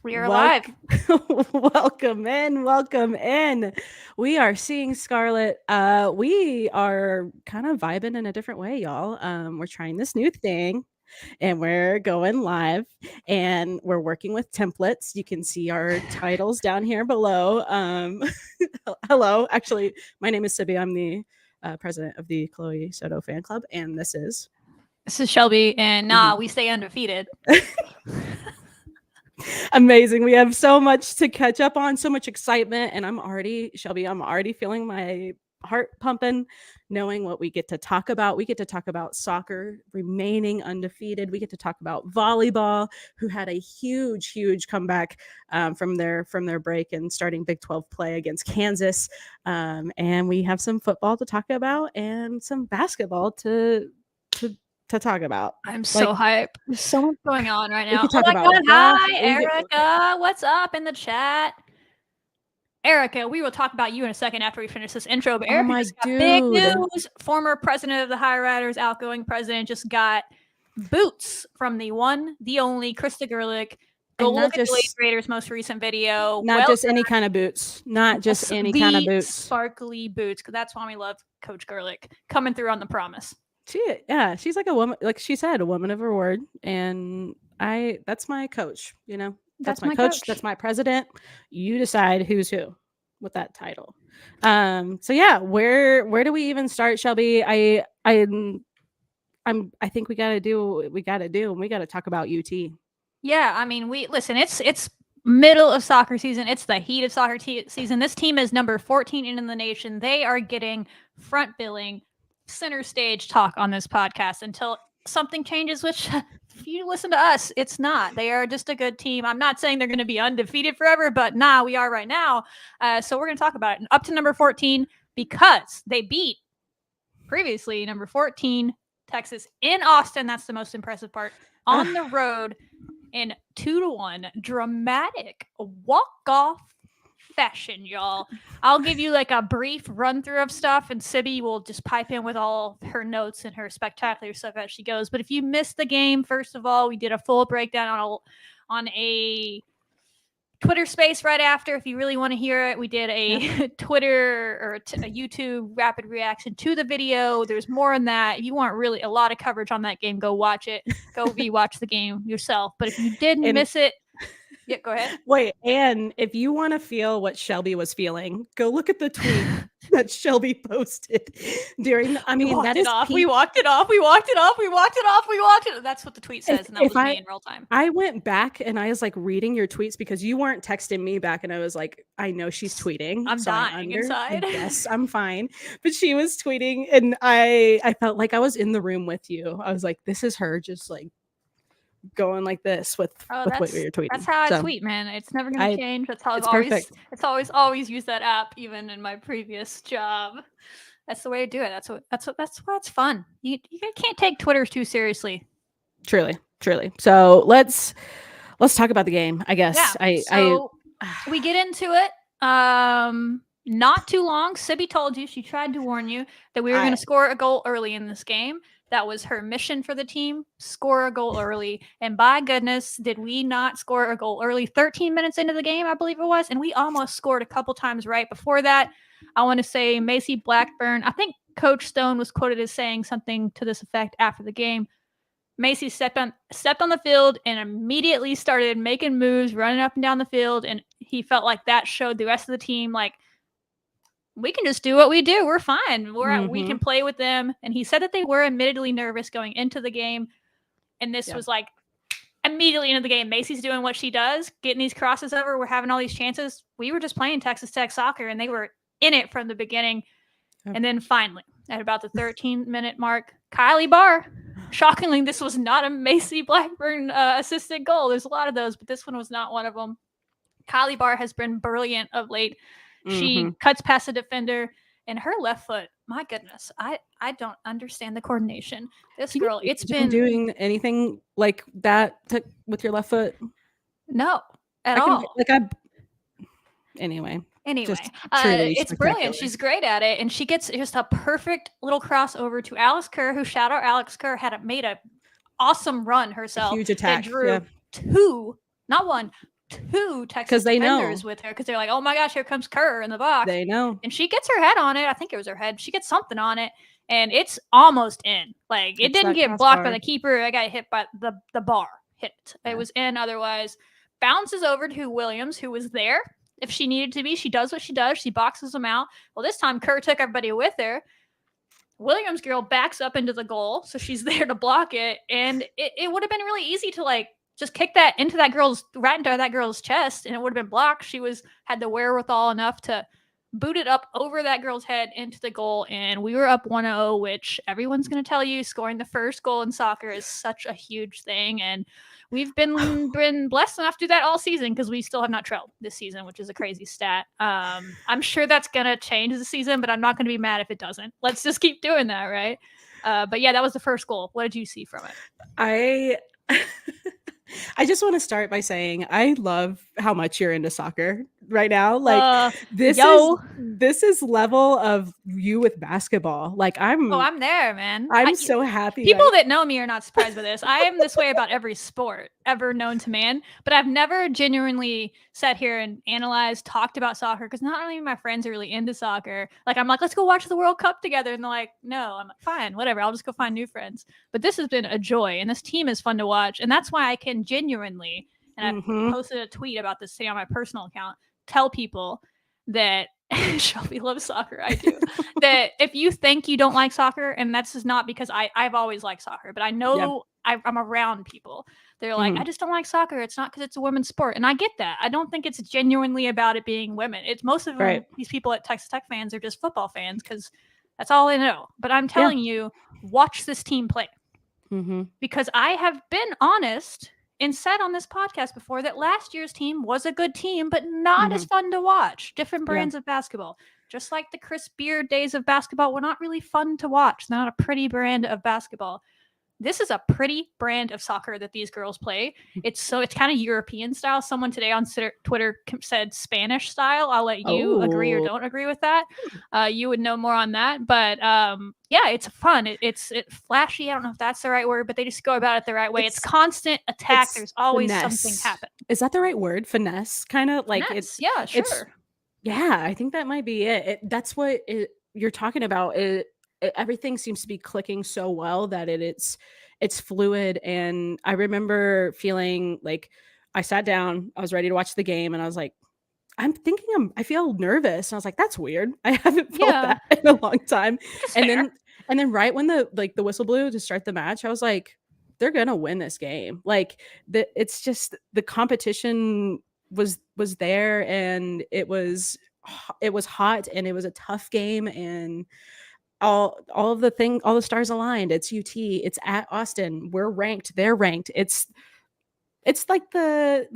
We are live. Welcome in. Welcome in. We are seeing Scarlett. We are kind of vibing in a different way, y'all. We're trying this new thing and we're going live and we're working with templates. You can see our titles down here below. Hello. Actually, my name is Sibby. I'm the president of the Chloe Soto fan club, and This is Shelby, and we stay undefeated. Amazing. We have so much to catch up on, so much excitement, and I'm already feeling my heart pumping, knowing what we get to talk about. We get to talk about soccer remaining undefeated. We get to talk about volleyball, who had a huge comeback from their break and starting Big 12 play against Kansas. And we have some football to talk about and some basketball to talk about. I'm so hyped. There's so much going on right now. We could talk about hi, Erica. What's up in the chat? Erica, we will talk about you in a second after we finish this intro. But Erica just got big news. Former president of the High Riders, outgoing president, just got boots from the one, the only Krista Gerlich. Go look at the Late Raiders' most recent video. Not just any kind of boots. Not just any kind of boots. Sparkly boots, because that's why we love Coach Gerlich coming through on the promise. She's like a woman, like she said, a woman of her word, and that's my coach. You know, that's my coach. That's my president. You decide who's who with that title. So yeah, where do we even start, Shelby? I think we got to do what we got to do, and we got to talk about UT. Yeah, I mean, it's middle of soccer season. It's the heat of soccer season. This team is number 14 in the nation. They are getting front billing, center stage talk on this podcast until something changes, which if you listen to us, it's not. They are just a good team. I'm not saying they're going to be undefeated forever, but we are right now. So we're going to talk about it. And up to number 14 because they beat previously number 14 Texas in Austin. That's the most impressive part. On the road in 2-1 dramatic walk-off fashion, y'all. I'll give you like a brief run through of stuff, and Sibby will just pipe in with all her notes and her spectacular stuff as she goes. But if you missed the game, first of all, we did a full breakdown on a Twitter space right after. If you really want to hear it, we did a Twitter or a YouTube rapid reaction to the video. There's more on that. If you want really a lot of coverage on that game, go watch it. Go rewatch the game yourself. But if you didn't miss it, yeah, go ahead. Wait, and if you want to feel what Shelby was feeling, go look at the tweet that Shelby posted during the, we walked it off. That's what the tweet says, and that was me in real time. I went back and I was like reading your tweets because you weren't texting me back, and I was like, I know she's tweeting. I'm dying inside. Yes, I'm fine. But she was tweeting, and I felt like I was in the room with you. I was like, this is her just like going like this with what you're tweeting. That's how I tweet, man. It's never gonna change. That's how I've always used that app, even in my previous job. That's the way to do it. That's why it's fun. You can't take Twitter too seriously. Truly. So let's talk about the game, I guess. Yeah. We get into it. Not too long. Sibby told you, she tried to warn you that we were going to score a goal early in this game. That was her mission for the team, score a goal early. And by goodness, did we not score a goal early? 13 minutes into the game, I believe it was. And we almost scored a couple times right before that. I want to say Macy Blackburn. I think Coach Stone was quoted as saying something to this effect after the game. Macy stepped on the field and immediately started making moves, running up and down the field. And he felt like that showed the rest of the team, like, we can just do what we do. We're fine. We can play with them. And he said that they were admittedly nervous going into the game. And this was like immediately into the game. Macy's doing what she does, getting these crosses over. We're having all these chances. We were just playing Texas Tech soccer, and they were in it from the beginning. And then finally, at about the 13-minute mark, Kylie Barr. Shockingly, this was not a Macy Blackburn assisted goal. There's a lot of those, but this one was not one of them. Kylie Barr has been brilliant of late. She cuts past the defender, and her left foot, my goodness, I don't understand the coordination. This girl, it's been doing anything like that with your left foot? No, at all. Anyway, it's brilliant. She's great at it, and she gets just a perfect little crossover to Alex Kerr, who, shout out Alex Kerr, made an awesome run herself. Huge attack. Drew two, not one, 2 Texas they defenders know. with her because they're like, oh my gosh, here comes Kerr in the box. They know. And she gets her head on it. I think it was her head. She gets something on it, and it's almost in. Like, it It's didn't that get blocked by crossbar. the keeper. I got hit by the bar. Hit. Yeah. It was in otherwise. Bounces over to Williams, who was there. If she needed to be, she does what she does. She boxes them out. Well, this time Kerr took everybody with her. Williams girl backs up into the goal, so she's there to block it, and it would have been really easy to like just kick that into that girl's chest, and it would have been blocked. She had the wherewithal enough to boot it up over that girl's head into the goal, and we were up 1-0, which everyone's going to tell you scoring the first goal in soccer is such a huge thing, and we've been blessed enough to do that all season because we still have not trailed this season, which is a crazy stat. I'm sure that's going to change the season, but I'm not going to be mad if it doesn't. Let's just keep doing that, right? But yeah, that was the first goal. What did you see from it? I just want to start by saying I love how much you're into soccer right now. Like, this is level of you with basketball. Like, I'm there, man. I'm so happy. People that know me are not surprised by this. I am this way about every sport ever known to man, but I've never genuinely sat here and talked about soccer because not only my friends are really into soccer. Like, I'm like, let's go watch the World Cup together. And they're like, no. I'm like, fine, whatever. I'll just go find new friends. But this has been a joy, and this team is fun to watch. And that's why I can genuinely, and I posted a tweet about this today on my personal account, tell people that Shelby loves soccer. I do. That if you think you don't like soccer, and that's just not because I've always liked soccer, but I know I'm around people. They're like, I just don't like soccer. It's not because it's a women's sport. And I get that. I don't think it's genuinely about it being women. It's most of them, these people at Texas Tech fans are just football fans because that's all they know. But I'm telling you, watch this team play. Because I have been honest and said on this podcast before that last year's team was a good team, but not as fun to watch. Different brands of basketball. Just like the Chris Beard days of basketball were not really fun to watch. Not a pretty brand of basketball. This is a pretty brand of soccer that these girls play. It's kind of European style. Someone today on Twitter said Spanish style. I'll let you agree or don't agree with that. You would know more on that. But yeah, it's fun. It's flashy. I don't know if that's the right word, but they just go about it the right way. It's constant attack. There's always something happen. Is that the right word? Finesse, kind of like finesse. Yeah, sure. Yeah, I think that might be it. That's what you're talking about. Everything seems to be clicking so well that it's fluid. And I remember feeling like I sat down, I was ready to watch the game, and I was like, I feel nervous. And I was like, that's weird. I haven't felt that in a long time. And then right when the whistle blew to start the match, I was like, they're gonna win this game. Like, it's just the competition was there, and it was hot, and it was a tough game, and all the stars aligned. It's UT, it's at Austin, we're ranked, they're ranked. It's like the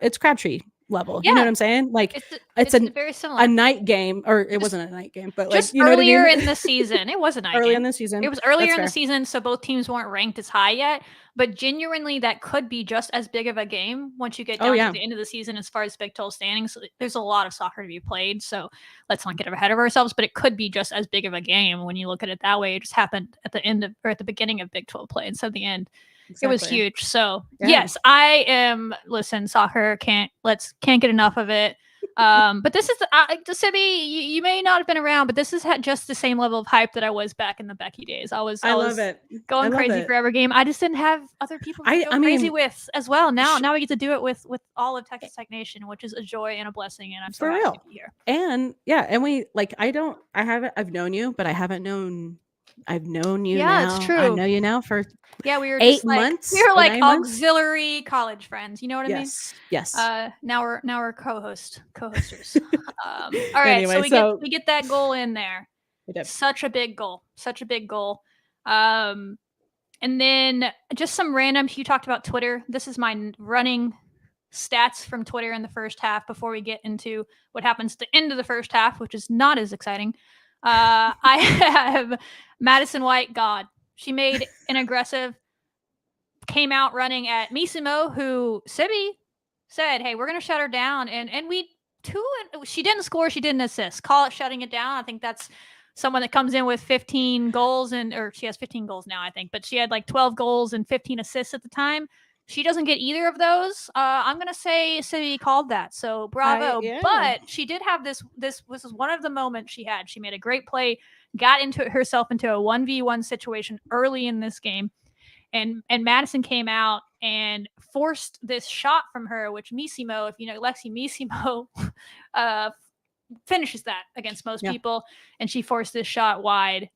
it's Crabtree level. You know what I'm saying? Like, it's very similar. A night game, or it wasn't a night game, but like, just earlier in the season. It was a night early game. in the season. It was earlier in the season, so both teams weren't ranked as high yet. But genuinely, that could be just as big of a game once you get down to the end of the season as far as Big 12 standings. There's a lot of soccer to be played, so let's not get ahead of ourselves. But it could be just as big of a game when you look at it that way. It just happened at the end of, or at the beginning of Big 12 play instead of the end. Exactly. It was huge. So yes, I am. Listen, soccer can't get enough of it. But this is Sibby. You may not have been around, but this is just the same level of hype that I was back in the Becky days. I was love it. Going crazy for every game. I just didn't have other people to go crazy with as well. Now we get to do it with all of Texas Tech Nation, which is a joy and a blessing. And I'm so happy to be here. And and we I've known you, but I've known you now. It's true. I know you now for we were 8 months. We were like auxiliary college friends. You know what I mean? Yes. Now we're co-hosters. All right. Anyway, so we get that goal in there. Such a big goal. And then just some random. You talked about Twitter. This is my running stats from Twitter in the first half before we get into what happens at the end of the first half, which is not as exciting. I have Madison White. God, she made an aggressive, came out running at Misimo, who Sibby said, hey, we're going to shut her down. And she didn't score. She didn't assist. Call it shutting it down. I think that's someone that comes in with 15 goals or she has 15 goals now, I think, but she had like 12 goals and 15 assists at the time. she doesn't get either of those. I'm gonna say City called that, so bravo. Yeah. But she did have this. This was one of the moments she had. She made a great play, got into herself into a 1v1 situation early in this game, and Madison came out and forced this shot from her, which Missimo, if you know Lexi Missimo, finishes that against most people, and she forced this shot wide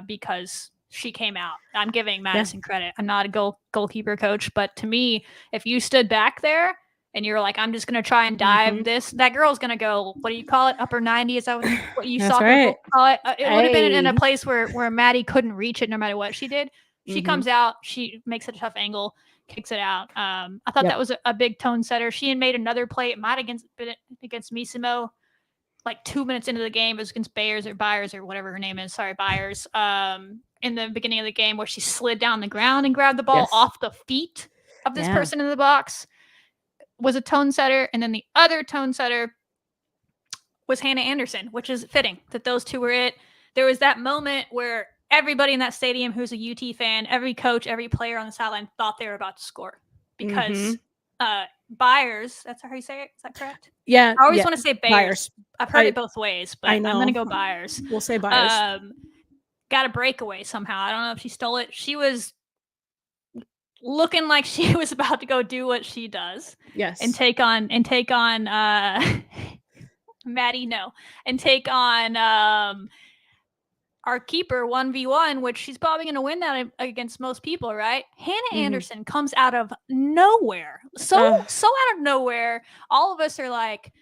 because she came out. I'm giving Madison credit. I'm not a goalkeeper coach, but to me, if you stood back there and you're like, I'm just going to try and dive this, that girl's going to go, what do you call it? Upper 90? Is that what you That's soccer right. call it? It would have been in a place where Maddie couldn't reach it no matter what she did. She comes out, she makes it a tough angle, kicks it out. I thought that was a big tone setter. She had made another play. It might have been against Missimo, like 2 minutes into the game. It was against Byers or whatever her name is. Sorry, Byers. In the beginning of the game, where she slid down the ground and grabbed the ball off the feet of this person in the box, was a tone setter. And then the other tone setter was Hannah Anderson, which is fitting that those two were it. There was that moment where everybody in that stadium who's a UT fan, every coach, every player on the sideline thought they were about to score because Byers, that's how you say it? Is that correct? Yeah. I always want to say Byers. I've heard it both ways, but I'm going to go Byers. We'll say Byers. Got a breakaway somehow. I don't know if she stole it. She was looking like she was about to go do what she does. Yes. And take on Maddie, no. And take on our keeper 1v1, which she's probably going to win that against most people, right? Hannah Anderson comes out of nowhere. So out of nowhere. All of us are like,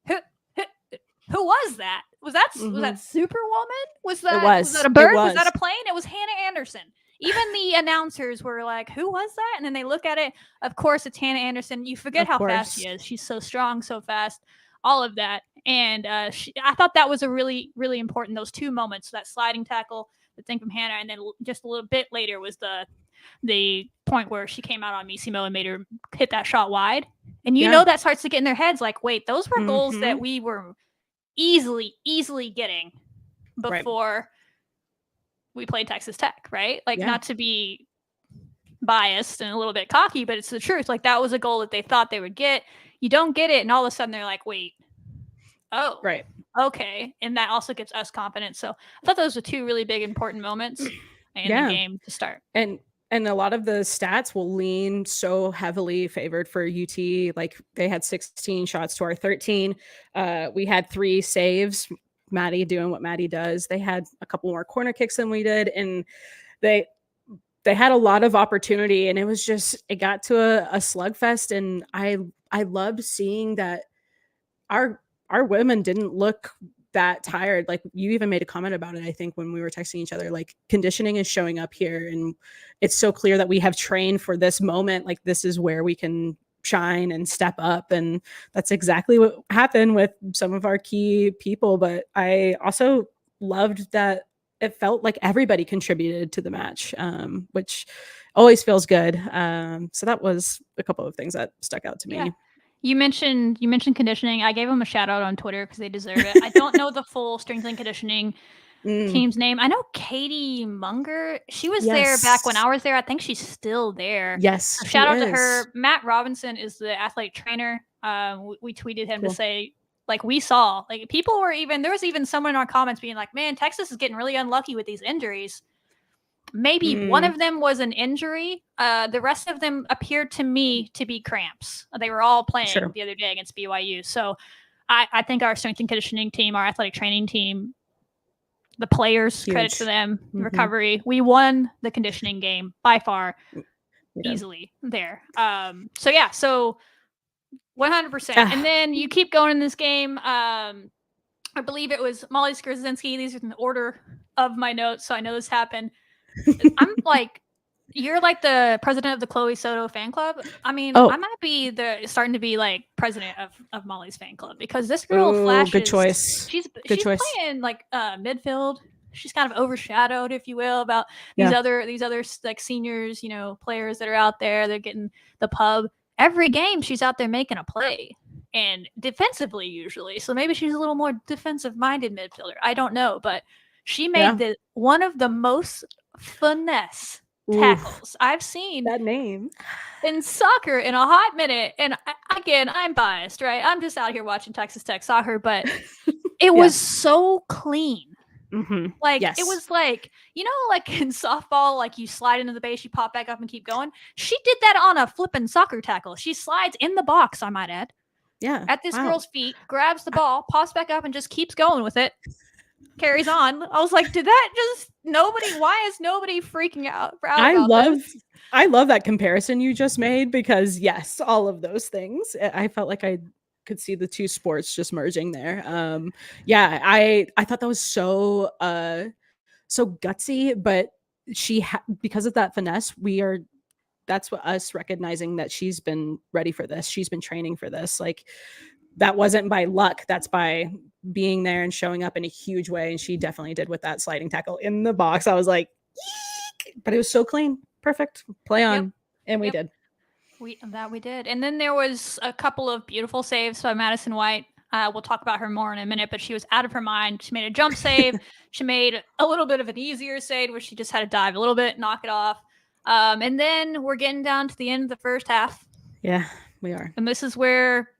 who was that? Was that Superwoman? Was that a bird? Was that a plane? It was Hannah Anderson. Even the announcers were like, who was that? And then they look at it. Of course, it's Hannah Anderson. You forget how fast she is. She's so strong, so fast, all of that. And I thought that was a really, really important, those two moments, that sliding tackle, the thing from Hannah, and then just a little bit later was the point where she came out on Missimo and made her hit that shot wide. And you know that starts to get in their heads like, wait, those were goals that we were easily getting before we played Texas Tech, right? Like, not to be biased and a little bit cocky, but it's the truth. Like, that was a goal that they thought they would get. You don't get it, and all of a sudden they're like, wait, okay. And that also gives us confidence. So I thought those were two really big, important moments in the game to start. And a lot of the stats will lean so heavily favored for UT. Like, they had 16 shots to our 13. We had 3 saves. Maddie doing what Maddie does. They had a couple more corner kicks than we did, and they had a lot of opportunity. And it was just, it got to a slugfest. And I loved seeing that our women didn't look that tired. Like, you even made a comment about it, I think, when we were texting each other, like, conditioning is showing up here, and it's so clear that we have trained for this moment. Like, this is where we can shine and step up, and that's exactly what happened with some of our key people. But I also loved that it felt like everybody contributed to the match, which always feels good. So that was a couple of things that stuck out to me. You mentioned conditioning. I gave them a shout out on Twitter because they deserve it. I don't know the full strength and conditioning team's name. I know Katie Munger. She was there back when I was there. I think she's still there. Yes. Shout out to her. Matt Robinson is the athletic trainer. We tweeted him to say, like, we saw, like, people were there was even someone in our comments being like, man, Texas is getting really unlucky with these injuries. Maybe one of them was an injury. The rest of them appeared to me to be cramps. They were all playing the other day against BYU. So I think our strength and conditioning team, our athletic training team, the players, credit to them, recovery. We won the conditioning game by far, easily there. So 100%. And then you keep going in this game. I believe it was Molly Skrzyncki. These are in the order of my notes, so I know this happened. I'm like, you're like the president of the Chloe Soto fan club. I mean, I might be starting to be like president of Molly's fan club, because this girl flashes. Good choice. She's playing like midfield. She's kind of overshadowed, if you will, about these other like seniors, players that are out there. They're getting the pub every game. She's out there making a play, and defensively usually. So maybe she's a little more defensive minded midfielder. I don't know, but she made one of the most finesse tackles I've seen That name. in soccer in a hot minute. And again, I'm biased, right? I'm just out here watching Texas Tech soccer, but it was so clean. Like, Yes. it was like, like in softball, like you slide into the base, you pop back up and keep going. She did that on a flipping soccer tackle. She slides in the box, I might add. Yeah. At this girl's feet, grabs the ball, pops back up, and just keeps going with it. Carries on. I was like, why is nobody freaking out about this? I love that comparison you just made, because yes, all of those things. I felt like I could see the two sports just merging there. I thought that was so gutsy, but because of that finesse, that's what us recognizing that she's been ready for this. She's been training for this. Like, that wasn't by luck. That's by being there and showing up in a huge way. And she definitely did with that sliding tackle in the box. I was like, eek! But it was so clean. Perfect. Play on. Yep. And we did. We did. And then there was a couple of beautiful saves by Madison White. We'll talk about her more in a minute, but she was out of her mind. She made a jump save. She made a little bit of an easier save where she just had to dive a little bit, knock it off. And then we're getting down to the end of the first half. Yeah, we are. And this is where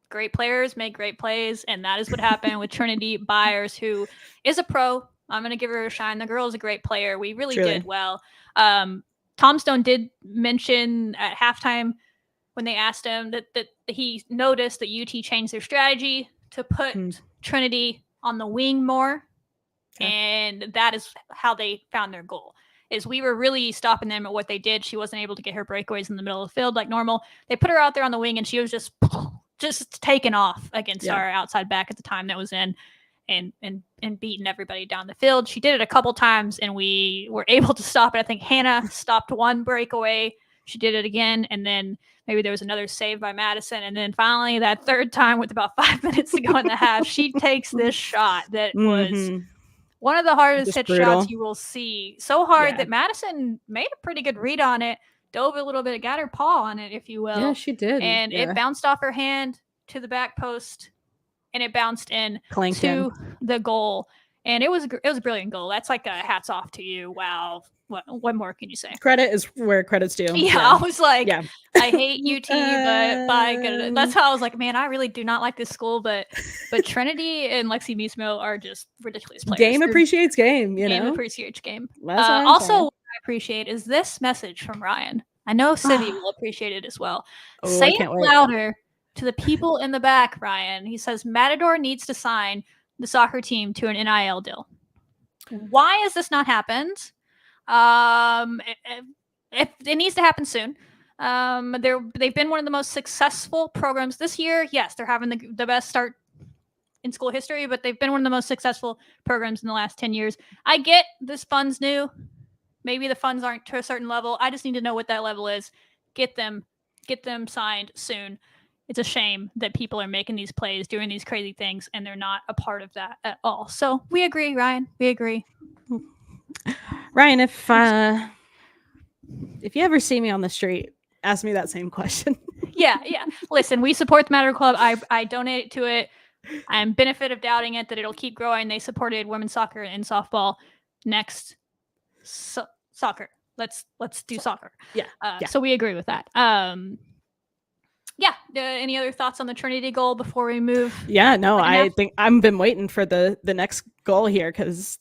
great players make great plays. And that is what happened with Trinity Byers, who is a pro. I'm going to give her a shine. The girl is a great player. We really did well. Tom Stone did mention at halftime when they asked him that he noticed that UT changed their strategy to put Trinity on the wing more. Yeah. And that is how they found their goal. Is we were really stopping them at what they did. She wasn't able to get her breakaways in the middle of the field like normal. They put her out there on the wing, and she was just taking off against our outside back at the time that was in, and beating everybody down the field. She did it a couple times, and we were able to stop it. I think Hannah stopped one breakaway. She did it again, and then maybe there was another save by Madison. And then finally, that third time with about 5 minutes to go in the half, she takes this shot that was one of the hardest hit shots you will see. So hard that Madison made a pretty good read on it, dove a little bit, got her paw on it, if you will. Yeah, she did. And it bounced off her hand to the back post, and it bounced in to the goal. And it was a brilliant goal. That's like a hats off to you. Wow. What more can you say? Credit is where credit's due. Yeah, I was like, I hate UT, but by goodness. That's how I was like, man, I really do not like this school, but Trinity and Lexi Meesmo are just ridiculous players. Game appreciates game, Game appreciates game. Also, what I appreciate is this message from Ryan. I know Sibby will appreciate it as well. Say it louder to the people in the back, Ryan. He says Matador needs to sign the soccer team to an NIL deal. Why has this not happened? It needs to happen soon. They've been one of the most successful programs this year. Yes, they're having the best start in school history, but they've been one of the most successful programs in the last 10 years. I get this fund's new. Maybe the funds aren't to a certain level. I just need to know what that level is. Get them signed soon. It's a shame that people are making these plays, doing these crazy things, and they're not a part of that at all. So we agree, Ryan. We agree. Ryan, if you ever see me on the street, ask me that same question. Yeah. Listen, we support the Matador Club. I donate to it. I'm benefit of doubting it that it'll keep growing. They supported women's soccer and softball. Next, soccer. Let's do soccer. Yeah. So we agree with that. Any other thoughts on the Trinity goal before we move? Yeah, no, I think I've been waiting for the next goal here because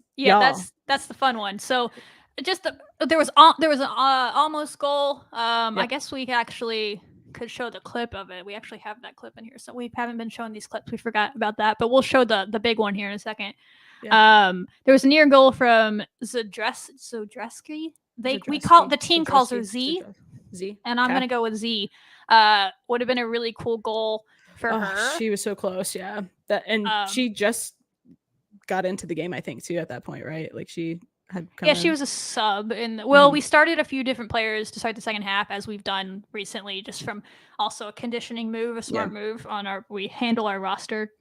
that's the fun one. So there was an almost goal. I guess we actually could show the clip of it. We actually have that clip in here, so we haven't been showing these clips. We forgot about that, but we'll show the big one here in a second. Yeah. There was a near goal from Zadreski. The team calls her Z, and I'm gonna go with Z. Would have been a really cool goal for her. She was so close, she just got into the game, I think, too, at that point, right? Like she had she was a sub, and we started a few different players to start the second half, as we've done recently, just from also a conditioning move, a smart move on we handle our roster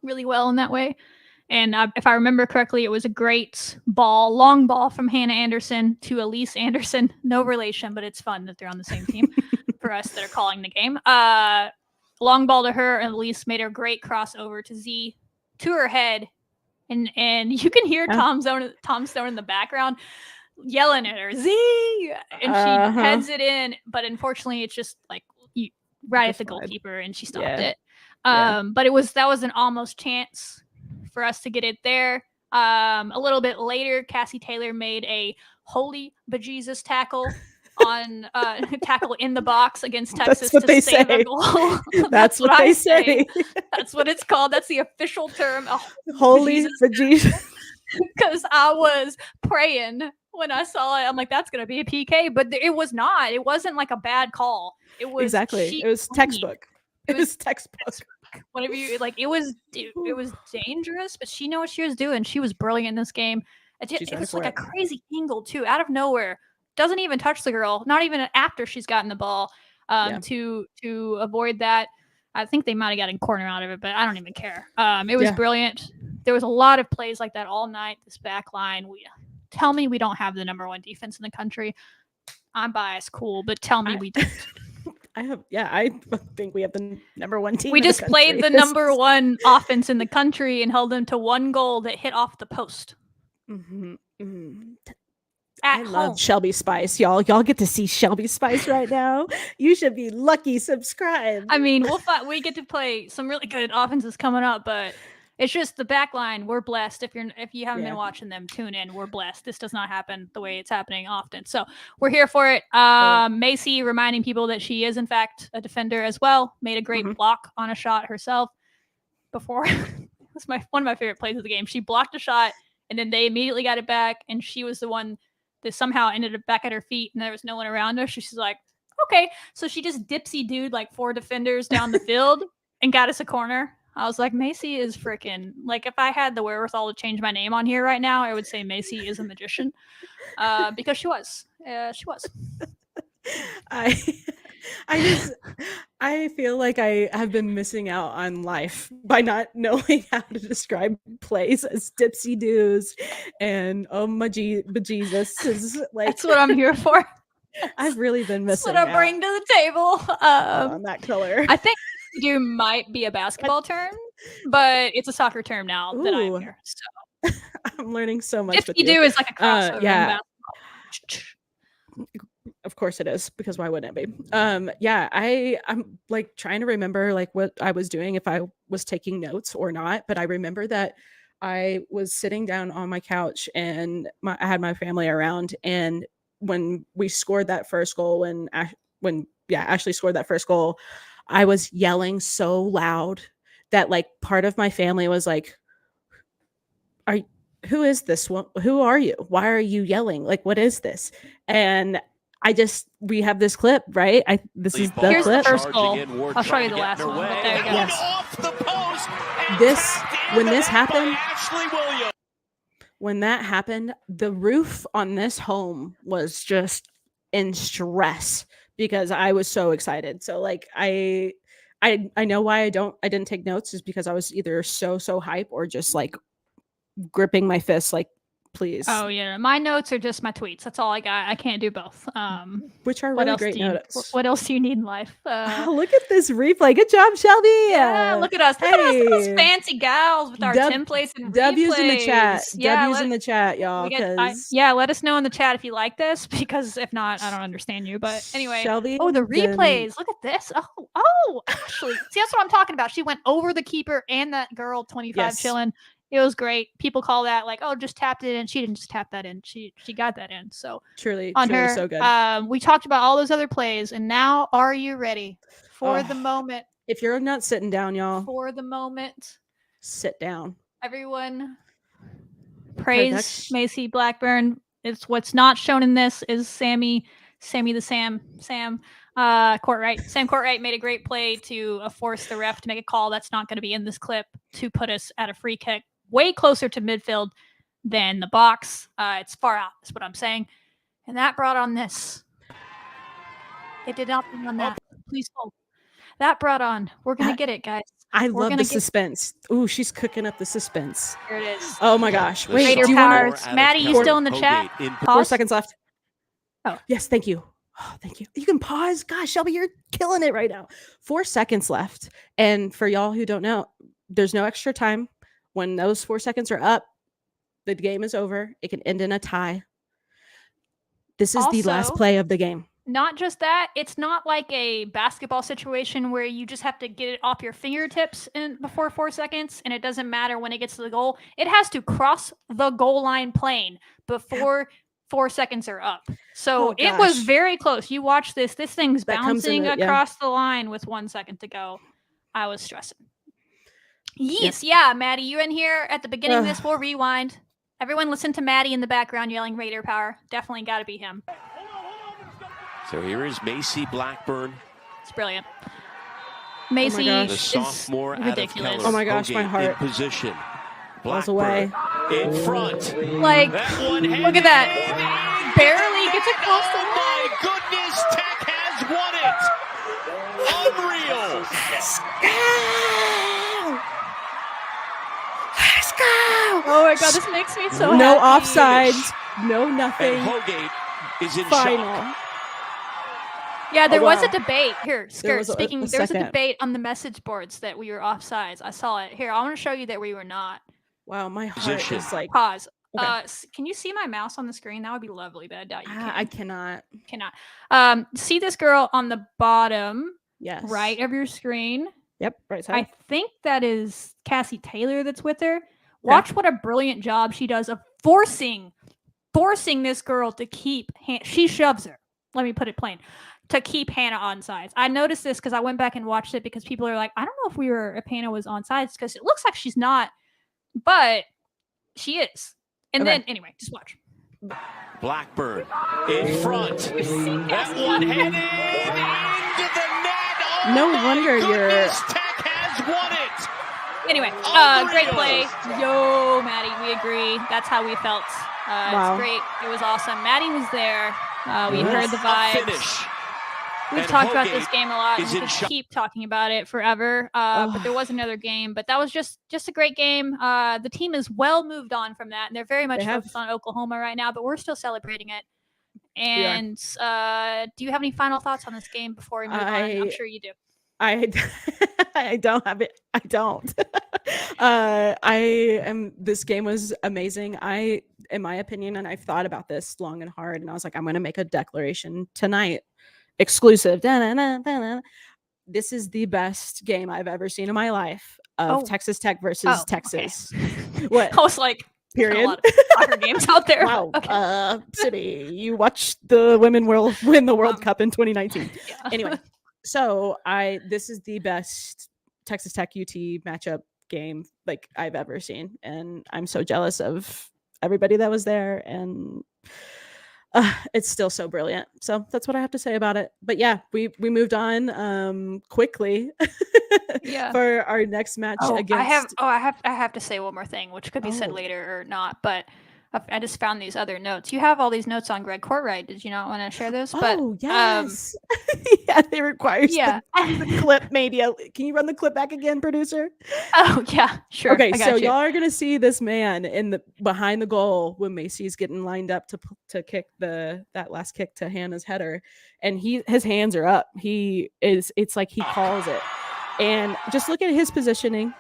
really well in that way. And if I remember correctly, it was a great long ball from Hannah Anderson to Elise Anderson. No relation, but it's fun that they're on the same team for us that are calling the game. Long ball to her, and Elise made a great crossover to Z, to her head. And you can hear Tom Stone in the background yelling at her, Z, and she heads it in, but unfortunately it's just like right at the goalkeeper, and she stopped it. But that was an almost chance for us to get it there. A little bit later, Cassie Taylor made a holy bejesus tackle on tackle in the box against Texas to save a goal. That's what they say. That's what it's called. That's the official term. Holy bejesus. Because I was praying when I saw it. I'm like, that's gonna be a PK, but it was not. It wasn't like a bad call. It was exactly. It was textbook. It was textbook. Whatever you like, it was dangerous, but she knew what she was doing. She was brilliant in this game. It was like a crazy angle too, out of nowhere. Doesn't even touch the girl, not even after she's gotten the ball. To avoid that. I think they might have gotten corner out of it, but I don't even care. It was brilliant. There was a lot of plays like that all night. This back line, tell me we don't have the number one defense in the country. I'm biased, cool, but tell me we don't. I think we have the number one team. We just played the number one offense in the country and held them to one goal that hit off the post. I love Shelby Spice, y'all. Y'all get to see Shelby Spice right now. You should be lucky. Subscribe. I mean, we get to play some really good offenses coming up, but it's just the back line. We're blessed. If you haven't been watching them, tune in. We're blessed. This does not happen the way it's happening often. So we're here for it. Macy reminding people that she is in fact a defender as well. Made a great block on a shot herself before. That's one of my favorite plays of the game. She blocked a shot and then they immediately got it back, and she was the one that somehow ended up back at her feet and there was no one around her. She's like, okay. So she just dipsy dude like 4 defenders down the field and got us a corner. I was like, Macy is freaking, like, if I had the wherewithal to change my name on here right now, I would say Macy is a magician. Because she was. She was. I feel like I have been missing out on life by not knowing how to describe plays as dipsy doos and bejesus is like. That's what I'm here for. I've really been missing. That's what I bring to the table. On that color. I think do might be a basketball term, but it's a soccer term now that I'm here. So I'm learning so much. If you do is like a crossover in basketball. Of course it is, because why wouldn't it be? I'm like trying to remember like what I was doing, if I was taking notes or not, but I remember that I was sitting down on my couch and I had my family around, and when we scored that first goal, when Ashley scored that first goal, I was yelling so loud that like part of my family was like, who is this one? Who are you? Why are you yelling? Like, what is this? And we have this clip, right? This is the Here's clip. The first goal. I'll show you the last one, but there you go. Yes. When this happened, when that happened, the roof on this home was just in stress because I was so excited. So like I know why I didn't take notes, is because I was either so hype or just like gripping my fists like, please. Oh yeah, my notes are just my tweets. That's all I got. I can't do both. Which are really great notes. What else do you need in life? Look at this replay. Good job, Shelby. Yeah, look at us. Look at us fancy gals with our templates and W's replays. In the chat. Yeah, W's in the chat, y'all. Let us know in the chat if you like this, because if not, I don't understand you. But anyway, Shelby, the replays. Look at this. Oh, Ashley. See, that's what I'm talking about. She went over the keeper and that girl 25 chilling. It was great. People call that like, oh, just tapped it in. She didn't just tap that in. She got that in. So truly her, so good. We talked about all those other plays, and now are you ready for the moment? If you're not sitting down, y'all. For the moment. Sit down. Everyone praise Macy Blackburn. It's what's not shown in this is Sam Courtright. Sam Courtright made a great play to force the ref to make a call that's not going to be in this clip to put us at a free kick way closer to midfield than the box. It's far out, is what I'm saying. And that brought on this. It did not bring on that. Please hold. That brought on. We're going to get it, guys. I love the suspense. Ooh, she's cooking up the suspense. Here it is. Oh my gosh. Wait, do you want to... Maddie, you still in the chat? 4 seconds left. Oh. Yes, thank you. Oh, thank you. You can pause. Gosh, Shelby, you're killing it right now. 4 seconds left. And for y'all who don't know, there's no extra time. When those 4 seconds are up, the game is over. It can end in a tie. This is the last play of the game. Not just that, it's not like a basketball situation where you just have to get it off your fingertips before 4 seconds, and it doesn't matter when it gets to the goal. It has to cross the goal line plane before 4 seconds are up. So it was very close. You watch this. This thing's bouncing across the line with 1 second to go. I was stressing. Yes, yeah, Maddie, you in here at the beginning of this. We'll rewind. Everyone listen to Maddie in the background yelling Raider power. Definitely got to be him. So here is Macy Blackburn. It's brilliant. Macy the sophomore is ridiculous. Out of oh my gosh, my heart. In position. Falls away. In front. Like, look at that. Barely gets across the line. Oh my goodness, Tech has won it. Unreal. Let's go. Let's go. Oh my God, this makes me so no happy. Offsides. No nothing. And Hogate is in Final. shock. Yeah, there was a debate. Here, Skirt, there was a debate on the message boards that we were offsides. I saw it. Here, I want to show you that we were not. Wow, my heart is like... Pause. Okay. Can you see my mouse on the screen? That would be lovely, but I doubt you can. I cannot. See this girl on the bottom right of your screen? Yep, right side. I think that is Cassie Taylor that's with her. Watch what a brilliant job she does of forcing this girl to keep... She shoves her. Let me put it plain. To keep Hannah on sides. I noticed this because I went back and watched it because people are like, I don't know if Hannah was on sides because it looks like she's not, but she is. And then, anyway, just watch. Blackburn in front. That one-handed into the net. Oh no wonder Tech has won it. Anyway, great play. Yo, Maddie, we agree. That's how we felt. Wow. It's great. It was awesome. Maddie was there. We heard the vibes. We've talked about this game a lot. We could keep talking about it forever. But there was another game. But that was just a great game. The team is well moved on from that. And they're very much focused on Oklahoma right now. But we're still celebrating it. And do you have any final thoughts on this game before we move on? I'm sure you do. I don't have it. I don't. This game was amazing. In my opinion, and I've thought about this long and hard, and I was like, I'm going to make a declaration tonight. Exclusive. This is the best game I've ever seen in my life of Texas Tech versus Texas. Okay. What? I was like, period. A lot of soccer games out there. Wow. Okay. City, you watched the women win the World Cup in 2019. Yeah. Anyway, so this is the best Texas Tech UT matchup game like I've ever seen, and I'm so jealous of everybody that was there, and it's still so brilliant. So that's what I have to say about it. But yeah, we moved on quickly for our next match against. I have to say one more thing, which could be said later or not, but I just found these other notes. You have all these notes on Greg Courtwright. Did you not want to share those? Yes. Yeah, they require the clip media. Can you run the clip back again, producer? Oh yeah, sure. Okay, so y'all are gonna see this man behind the goal when Macy's getting lined up to kick that last kick to Hannah's header, and his hands are up. It's like he calls it, and just look at his positioning.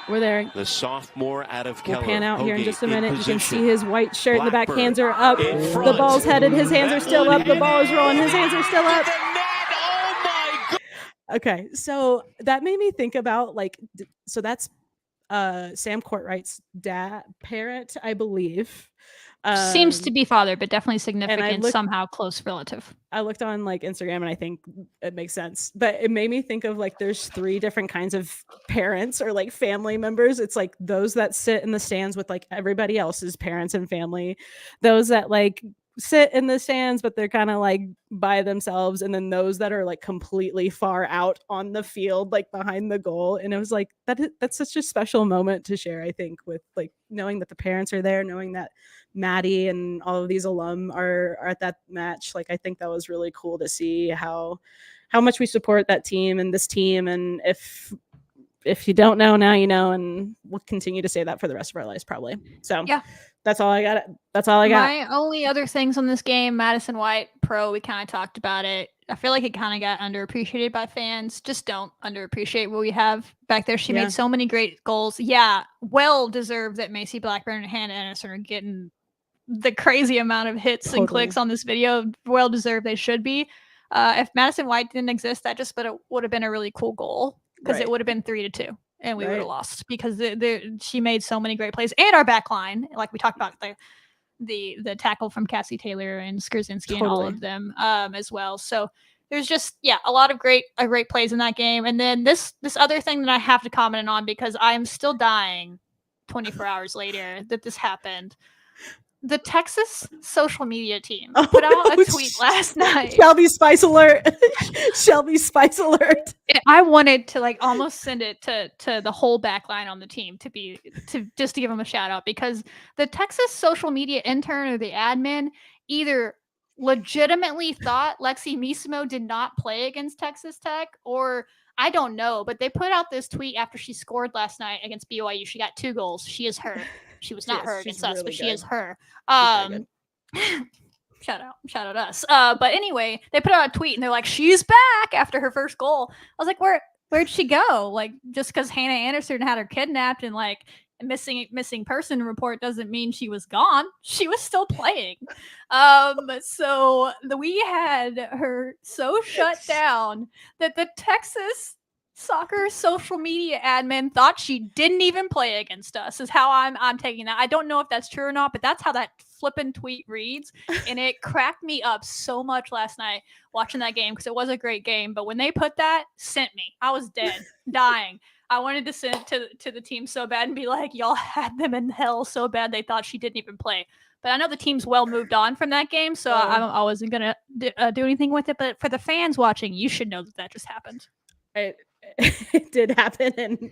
We're there. The sophomore out of Keller. We'll pan out here in just a minute. You can position. see his white shirt in the back. Hands are up. The ball's headed. His hands are still up. The ball is rolling. His hands are still up. Oh my God. Okay, so that made me think about so that's Sam Courtwright's parent, I believe. Seems to be father, but definitely significant, somehow close relative. I looked on Instagram and I think it makes sense, but it made me think of there's 3 different kinds of parents or family members. It's those that sit in the stands with everybody else's parents and family, those that sit in the stands but they're kind of by themselves, and then those that are completely far out on the field behind the goal. And it was that's such a special moment to share, I think, with knowing that the parents are there, knowing that Maddie and all of these alum are at that match. I think that was really cool to see how much we support that team and this team. And if you don't know, now you know, and we'll continue to say that for the rest of our lives probably. So yeah, that's all I got. My only other things on this game, Madison White pro, we kind of talked about it. I feel like it kind of got underappreciated by fans. Just don't underappreciate what we have back there. She made so many great goals. Yeah, well deserved that Macy Blackburn and Hannah Anderson are getting the crazy amount of hits and clicks on this video. Well deserved, they should be. If Madison White didn't exist, that just would have been a really cool goal, because it would have been 3-2 and we would have lost, because she made so many great plays, and our back line, like we talked about, the tackle from Cassie Taylor and Skrzyncki and all of them as well. So there's just a lot of great plays in that game. And then this other thing that I have to comment on, because I am still dying 24 hours later that this happened. The Texas social media team put out a tweet last night. Shelby Spice alert. Shelby Spice alert. I wanted to like almost send it to the whole back line on the team to just to give them a shout out, because the Texas social media intern or the admin either legitimately thought Lexi Misimo did not play against Texas Tech, or I don't know, but they put out this tweet after she scored last night against BYU. She got 2 goals. She is her. She was not her against us, but she is her. Shout out us. But anyway, they put out a tweet and they're like, she's back after her first goal. I was like, where'd she go? Like, just because Hannah Anderson had her kidnapped and like missing person report doesn't mean she was gone. She was still playing. So we had her so shut down that the Texas soccer social media admin thought she didn't even play against us, is how I'm taking that. I don't know if that's true or not, but that's how that flippin' tweet reads, and it cracked me up so much last night watching that game, because it was a great game. But when they put that, sent me. I was dead, dying. I wanted to send it to the team so bad and be like, y'all had them in hell so bad they thought she didn't even play. But I know the team's well moved on from that game, so I wasn't gonna do anything with it. But for the fans watching, you should know that just happened. It did happen, and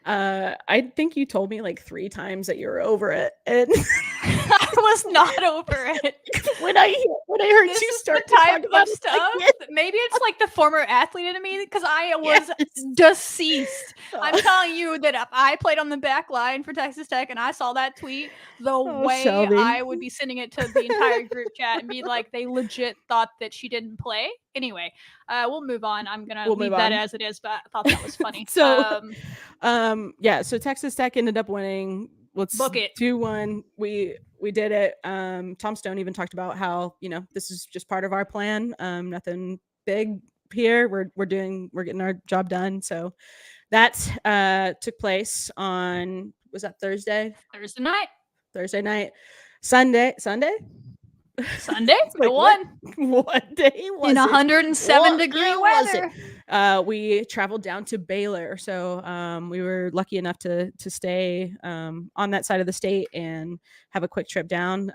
I think you told me like 3 times that you were over it, and I was not over it. when I heard this you is start the to type talk about of stuff. Maybe it's like the former athlete in me, because I was deceased. I'm telling you that if I played on the back line for Texas Tech and I saw that tweet, the way Shelby. I would be sending it to the entire group chat and be like, they legit thought that she didn't play. Anyway, we'll move on. I'm gonna leave that as it is, but I thought that was funny. So so Texas Tech ended up winning. Let's book it. 2-1. We did it. Tom Stone even talked about how, this is just part of our plan. Nothing big here. We're getting our job done. So that took place on, was that Thursday night, Sunday. Like what day was in it? 107-degree weather. We traveled down to Baylor, so we were lucky enough to stay on that side of the state and have a quick trip down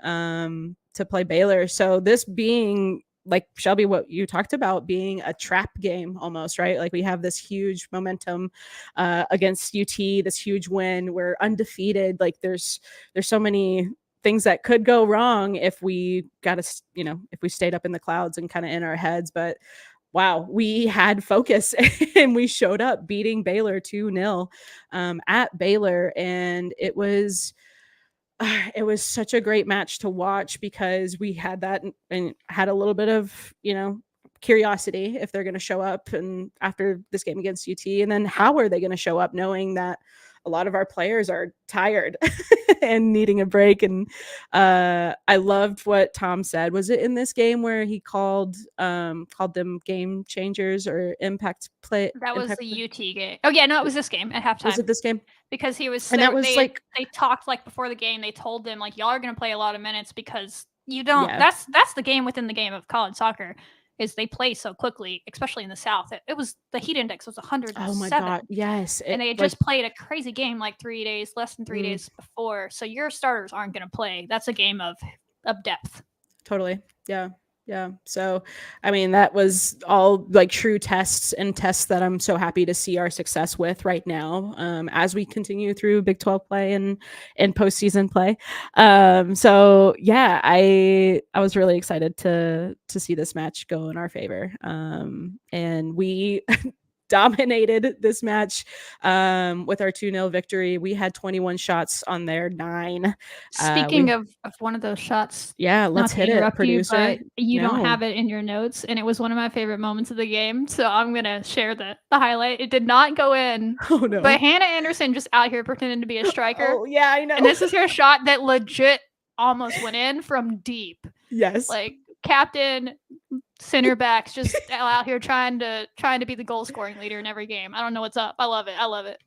to play Baylor. So this being, like Shelby, what you talked about, being a trap game almost, right? Like we have this huge momentum against UT, this huge win. We're undefeated. Like there's so many things that could go wrong if we if we stayed up in the clouds and kind of in our heads. But wow, we had focus and we showed up beating Baylor 2-0 at Baylor. And it was such a great match to watch, because we had that and had a little bit of, curiosity if they're going to show up and after this game against UT, and then how are they going to show up knowing that a lot of our players are tired and needing a break. And I loved what Tom said. Was it in this game where he called them game changers or impact play? That was the UT game. Oh yeah, no, it was this game at halftime. Was it this game? Because he was, and that was they talked like before the game. They told them like, y'all are going to play a lot of minutes because you don't. Yeah. That's the game within the game of college soccer. Is they play so quickly, especially in the South. It was the heat index was 107. Oh my God, yes. And they had just played a crazy game like 3 days, less than 3 days before. So your starters aren't going to play. That's a game of depth. Totally. Yeah. Yeah. So, I mean, that was all like true tests that I'm so happy to see our success with right now as we continue through Big 12 play and postseason play. So yeah, I was really excited to see this match go in our favor. And we dominated this match with our 2-0 victory. We had 21 shots on their 9. Speaking of one of those shots, let's hit it, producer. You don't have it in your notes, and it was one of my favorite moments of the game, so I'm gonna share the highlight. It did not go in. Oh no! But Hannah Anderson just out here pretending to be a striker. Oh yeah, I know. And this is her shot that legit almost went in from deep. Yes. Like captain, center backs just out here trying to be the goal scoring leader in every game. I don't know what's up. I love it.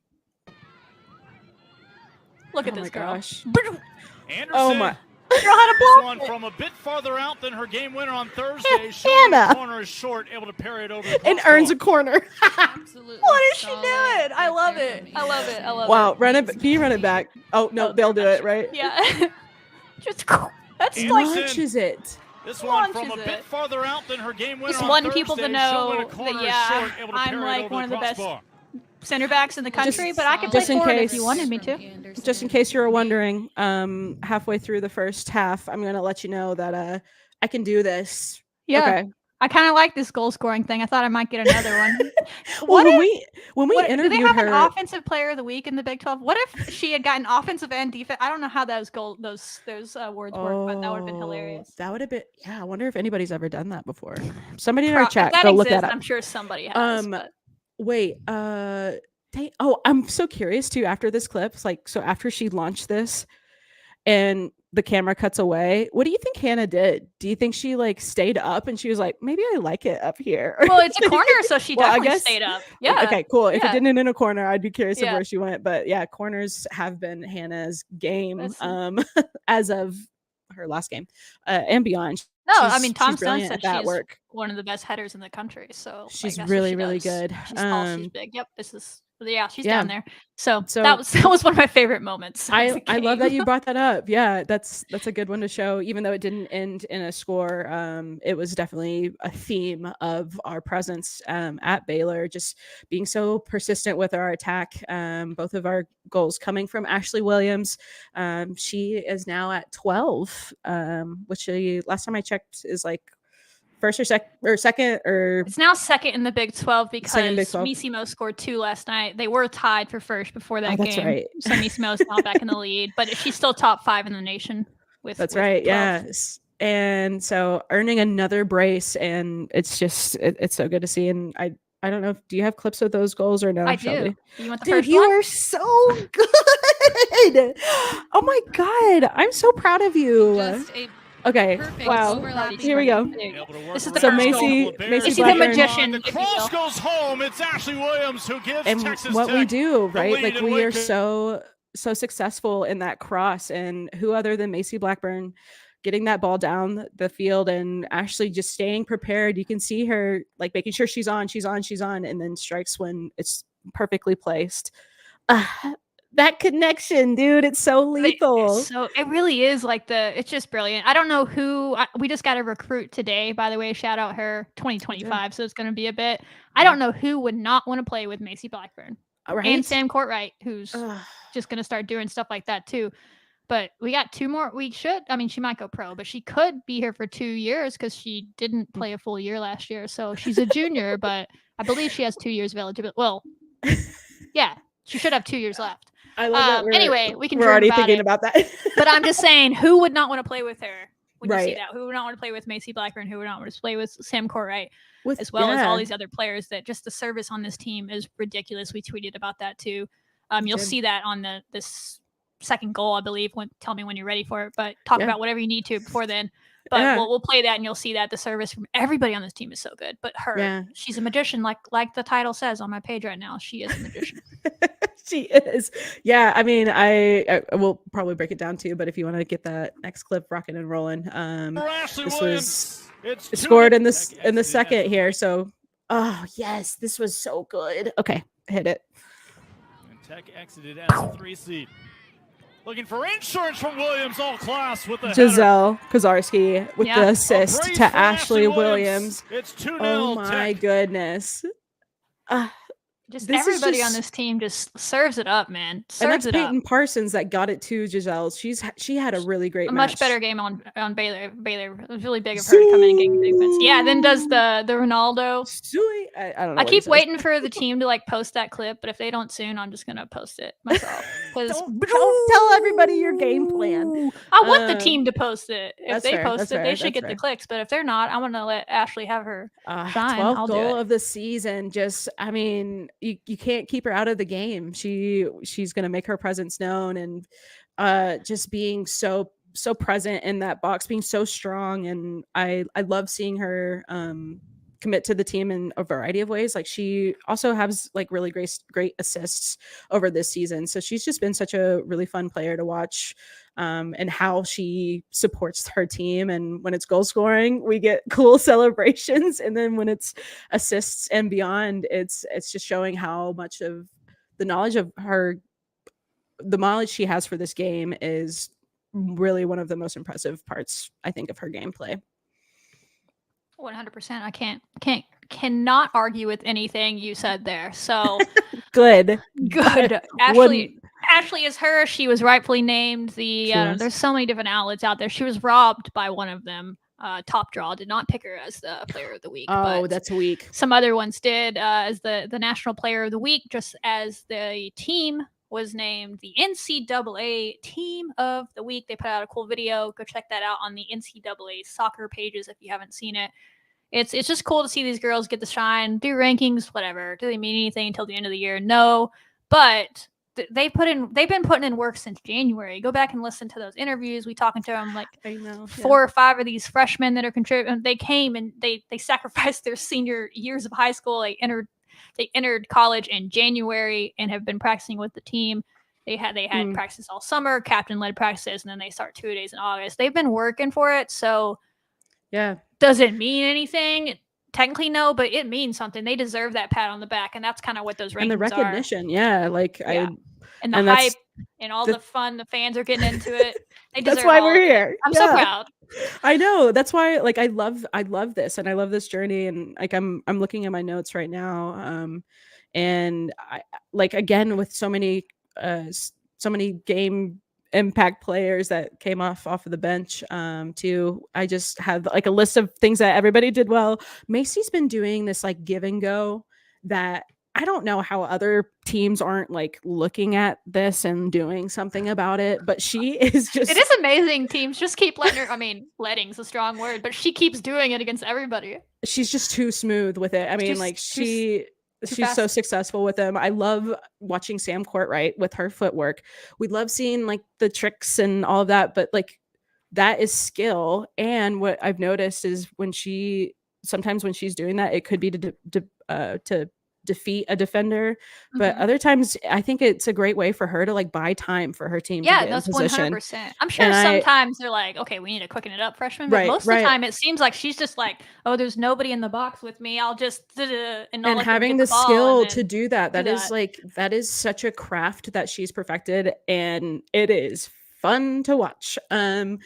Look at Oh this my girl. gosh. Anderson. Oh my. Know how to This block one it. from a bit farther out than her game winner on Thursday. Hannah. The corner is short, able to parry it over the And crossbar. earns a corner. Absolutely. What is she solid doing? I right love there it. from I love Hannah. it. I love Wow. it. Run it. Can you run it back? Oh no, they'll do it, right? Yeah. Just that's Anderson. like Launches it. This one from a launches bit it. farther out than her game winner just on wanting Thursday. people to She'll win know a corner that is yeah, short, able to I'm parry it like over one of the best crossbar. center backs in the country, but I can just play in forward case- if you wanted me to. Just in case you were wondering, halfway through the first half, I'm gonna let you know that I can do this. Yeah. Okay. I kind of like this goal scoring thing. I thought I might get another one. Well, What when if- we do they interviewed have her, an offensive player of the week in the Big 12? What if she had gotten offensive and defense? I don't know how those words work, but that would have been hilarious. That would have been. Yeah, I wonder if anybody's ever done that before. Somebody in If our chat, that go exists, look that up. I'm sure somebody has. But Wait, oh, I'm so curious too. After this clip, so after she launched this, and the camera cuts away, what do you think Hannah did? Do you think she like stayed up and she was like, maybe I like it up here? well, it's a corner, so she Well, I definitely guess- stayed up. Yeah. Okay, cool. If it yeah. didn't in a corner, I'd be curious of Yeah. where she went. But yeah, corners have been Hannah's game That's- as of her last game and beyond. No, I She's- mean Tom she's Stone brilliant said at that she's work. one of the best headers in the country. So She's that's what really, she really does. good. She's tall, she's big. Yep, she's down there. So So- that was one of my favorite moments. of the I love that game. you brought that up. Yeah, that's a good one to show. Even though it didn't end in a score, it was definitely a theme of our presence at Baylor, just being so persistent with our attack. Both of our goals coming from Ashley Williams. She is now at 12, which last time I checked is like first or second or It's now second in the Big 12 because Second Big 12. Missimo scored 2 last night. They were tied for first before that that's game. right. So Missimo's now back in the lead, but she's still top 5 in the nation. That's with right. 12. Yes. And so earning another brace, and it's just it's so good to see. And I don't know do you have clips of those goals or no? I do. Shelby? You want the Dude, first you one? are so good. Oh my god, I'm so proud of you. Just a Okay. perfect Wow. overlapping Here we go. Able to work This is the So around first a goal. couple Macy of barriers. Macy Macy the Blackburn. magician, The if you cross will. goes home. It's Ashley Williams who gives And Texas what we Tech do, right? lead Like in we are Lincoln. so successful in that cross, and who other than Macy Blackburn getting that ball down the field and Ashley just staying prepared. You can see her like making sure she's on, and then strikes when it's perfectly placed. That connection, dude, it's so lethal. So it really is like it's just brilliant. I don't know who we just got a recruit today, by the way. Shout out her 2025. So it's going to be a bit. I don't know who would not want to play with Macy Blackburn Right? and Sam Courtwright, who's Ugh. just going to start doing stuff like that too. But we got 2 more. I mean, she might go pro, but she could be here for 2 years because she didn't play a full year last year. So she's a junior, but I believe she has 2 years of eligibility. Well, yeah, she should have 2 years left. I love that Anyway, we can we're dream already about thinking it. about that. But I'm just saying, who would not want to play with her when you see Right. that? Who would not want to play with Macy Blackburn? Who would not want to play with Sam Courtwright? With, As well as all yeah. these other players that just the service on this team is ridiculous. We tweeted about that too. You'll did. see that on this second goal, I believe. Tell me when you're ready for it, but talk Yeah. about whatever you need to before then. But Yeah. we'll play that and you'll see that the service from everybody on this team is so good. But her, Yeah. she's a magician, like the title says on my page right now. She is a magician. She is. Yeah, I mean, I will probably break it down to you, but if you want to get that next clip rocking and rolling, For Ashley this Williams, was it's scored in 2-0. this Tech in the exited second after here. So, oh yes, this was so good. Okay, hit it. And Tech exited as a 3 seed. Looking for insurance from Williams, all class with the header. Giselle Kozarski with Yeah. the A assist brace to for Ashley Williams. It's 2-0. Oh my Tech. goodness. Just This is everybody on just- this team just serves it up, man. And Serves that's it up. Peyton Parsons that got it to Giselle. She had a really great A match. much better game on Baylor. It was really big of her to come in and get big wins. Yeah, then does the Ronaldo. Sweet. I don't know. I what he keep says. waiting for the team to like post that clip, but if they don't soon, I'm just gonna post it myself. 'Cause Don't tell everybody your game plan. I want the Um, team to post it. If that's they fair, post that's it, fair, they should that's get the fair. clicks. But if they're not, I want to let Ashley have her. Fine, 12th I'll do goal it. of the season. Just, I mean, you can't keep her out of the game. She's gonna make her presence known, and just being so so present in that box, being so strong, and I love seeing her commit to the team in a variety of ways. Like she also has like really great assists over this season, so she's just been such a really fun player to watch, and how she supports her team. And when it's goal scoring, we get cool celebrations, and then when it's assists and beyond, it's just showing how much of the knowledge she has for this game is really one of the most impressive parts, I think, of her gameplay. 100%. I cannot argue with anything you said there. So good. Ashley is her. She was rightfully named there's so many different outlets out there. She was robbed by one of them. Top Draw did not pick her as the player of the week. Oh, that's weak. Some other ones did as the national player of the week, just as the team was named the NCAA Team of the Week. They put out a cool video. Go check that out on the NCAA soccer pages if you haven't seen it. It's just cool to see these girls get the shine, do rankings, whatever. Do they mean anything until the end of the year? No, but they've been putting in work since January. Go back and listen to those interviews. We talking to them like 4 or 5 of these freshmen that are contributing. They came and they sacrificed their senior years of high school. They entered college in January and have been practicing with the team. They had practices all summer, captain-led practices, and then they start 2 days in August. They've been working for it. So yeah, does it mean anything? Technically, no, but it means something. They deserve that pat on the back, and that's kind of what those rankings are. And the recognition, and the hype and all the fun the fans are getting into it. That's why we're here. I'm so proud. I know. That's why, like, I love this, and I love this journey. And like, I'm looking at my notes right now, and I like, again, with so many game impact players that came off of the bench, too. I just have like a list of things that everybody did well. Macy's been doing this like give and go that I don't know how other teams aren't like looking at this and doing something about it, but she is just. It is amazing. Teams just keep letting her. I mean, letting's a strong word, but she keeps doing it against everybody. She's just too smooth with it. I mean, like she's so successful with them. I love watching Sam Courtwright with her footwork. We love seeing like the tricks and all of that, but like that is skill. And what I've noticed is sometimes when she's doing that, it could be to defeat a defender, but other times I think it's a great way for her to like buy time for her team. Yeah, that's 100%. I'm sure sometimes they're like, okay, we need to quicken it up, freshman. But most of the time, it seems like she's just like, oh, there's nobody in the box with me. I'll just and having the skill to do that. That is such a craft that she's perfected, and it is fun to watch. And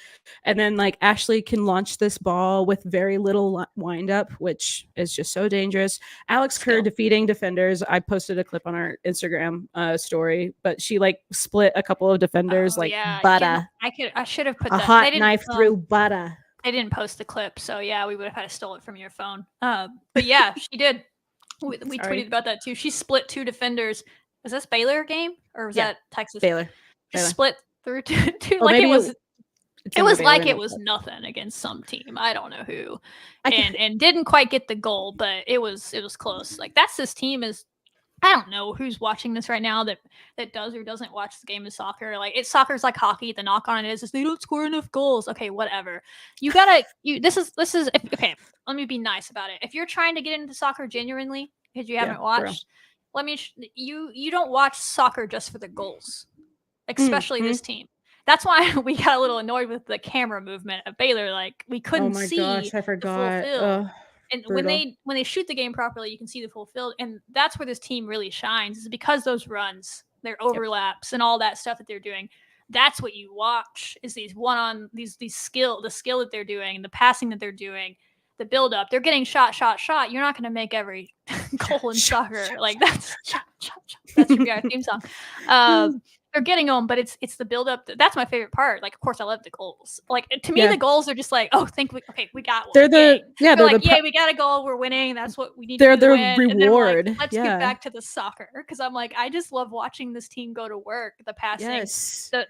then like Ashley can launch this ball with very little wind up, which is just so dangerous. Alex Kerr defeating defenders. I posted a clip on our Instagram story, but she like split a couple of defenders butter. I should have put a hot knife through butter. I didn't post the clip, so yeah, we would have had to steal it from your phone. But yeah, she did. We tweeted about that too. She split 2 defenders. Was this Baylor game or was that Texas? Baylor. Split through two like it was like it was nothing against some team. I don't know who. And didn't quite get the goal, but it was close. Like that's this team is I don't know who's watching this right now that does or doesn't watch the game of soccer. Like soccer's like hockey. The knock on it is they don't score enough goals. Okay, whatever. This is okay. Let me be nice about it. If you're trying to get into soccer genuinely because you haven't watched, you don't watch soccer just for the goals. Especially this team. That's why we got a little annoyed with the camera movement of Baylor. Like we couldn't see I forgot. the full field. And brutal. when they shoot the game properly, you can see the full field. And that's where this team really shines, is because those runs, their overlaps, and all that stuff that they're doing. That's what you watch, is these the skill that they're doing, the passing that they're doing, the build up. They're getting shot. You're not going to make every goal in soccer. Like that's That's your theme song. They're getting them, but it's the build up. That's my favorite part. Like, of course, I love the goals. Like to me, the goals are just like, oh, we got one. They're we got a goal. We're winning. That's what we need. They're to the win. reward. Then let's get back to the soccer, because I'm like, I just love watching this team go to work. The passing,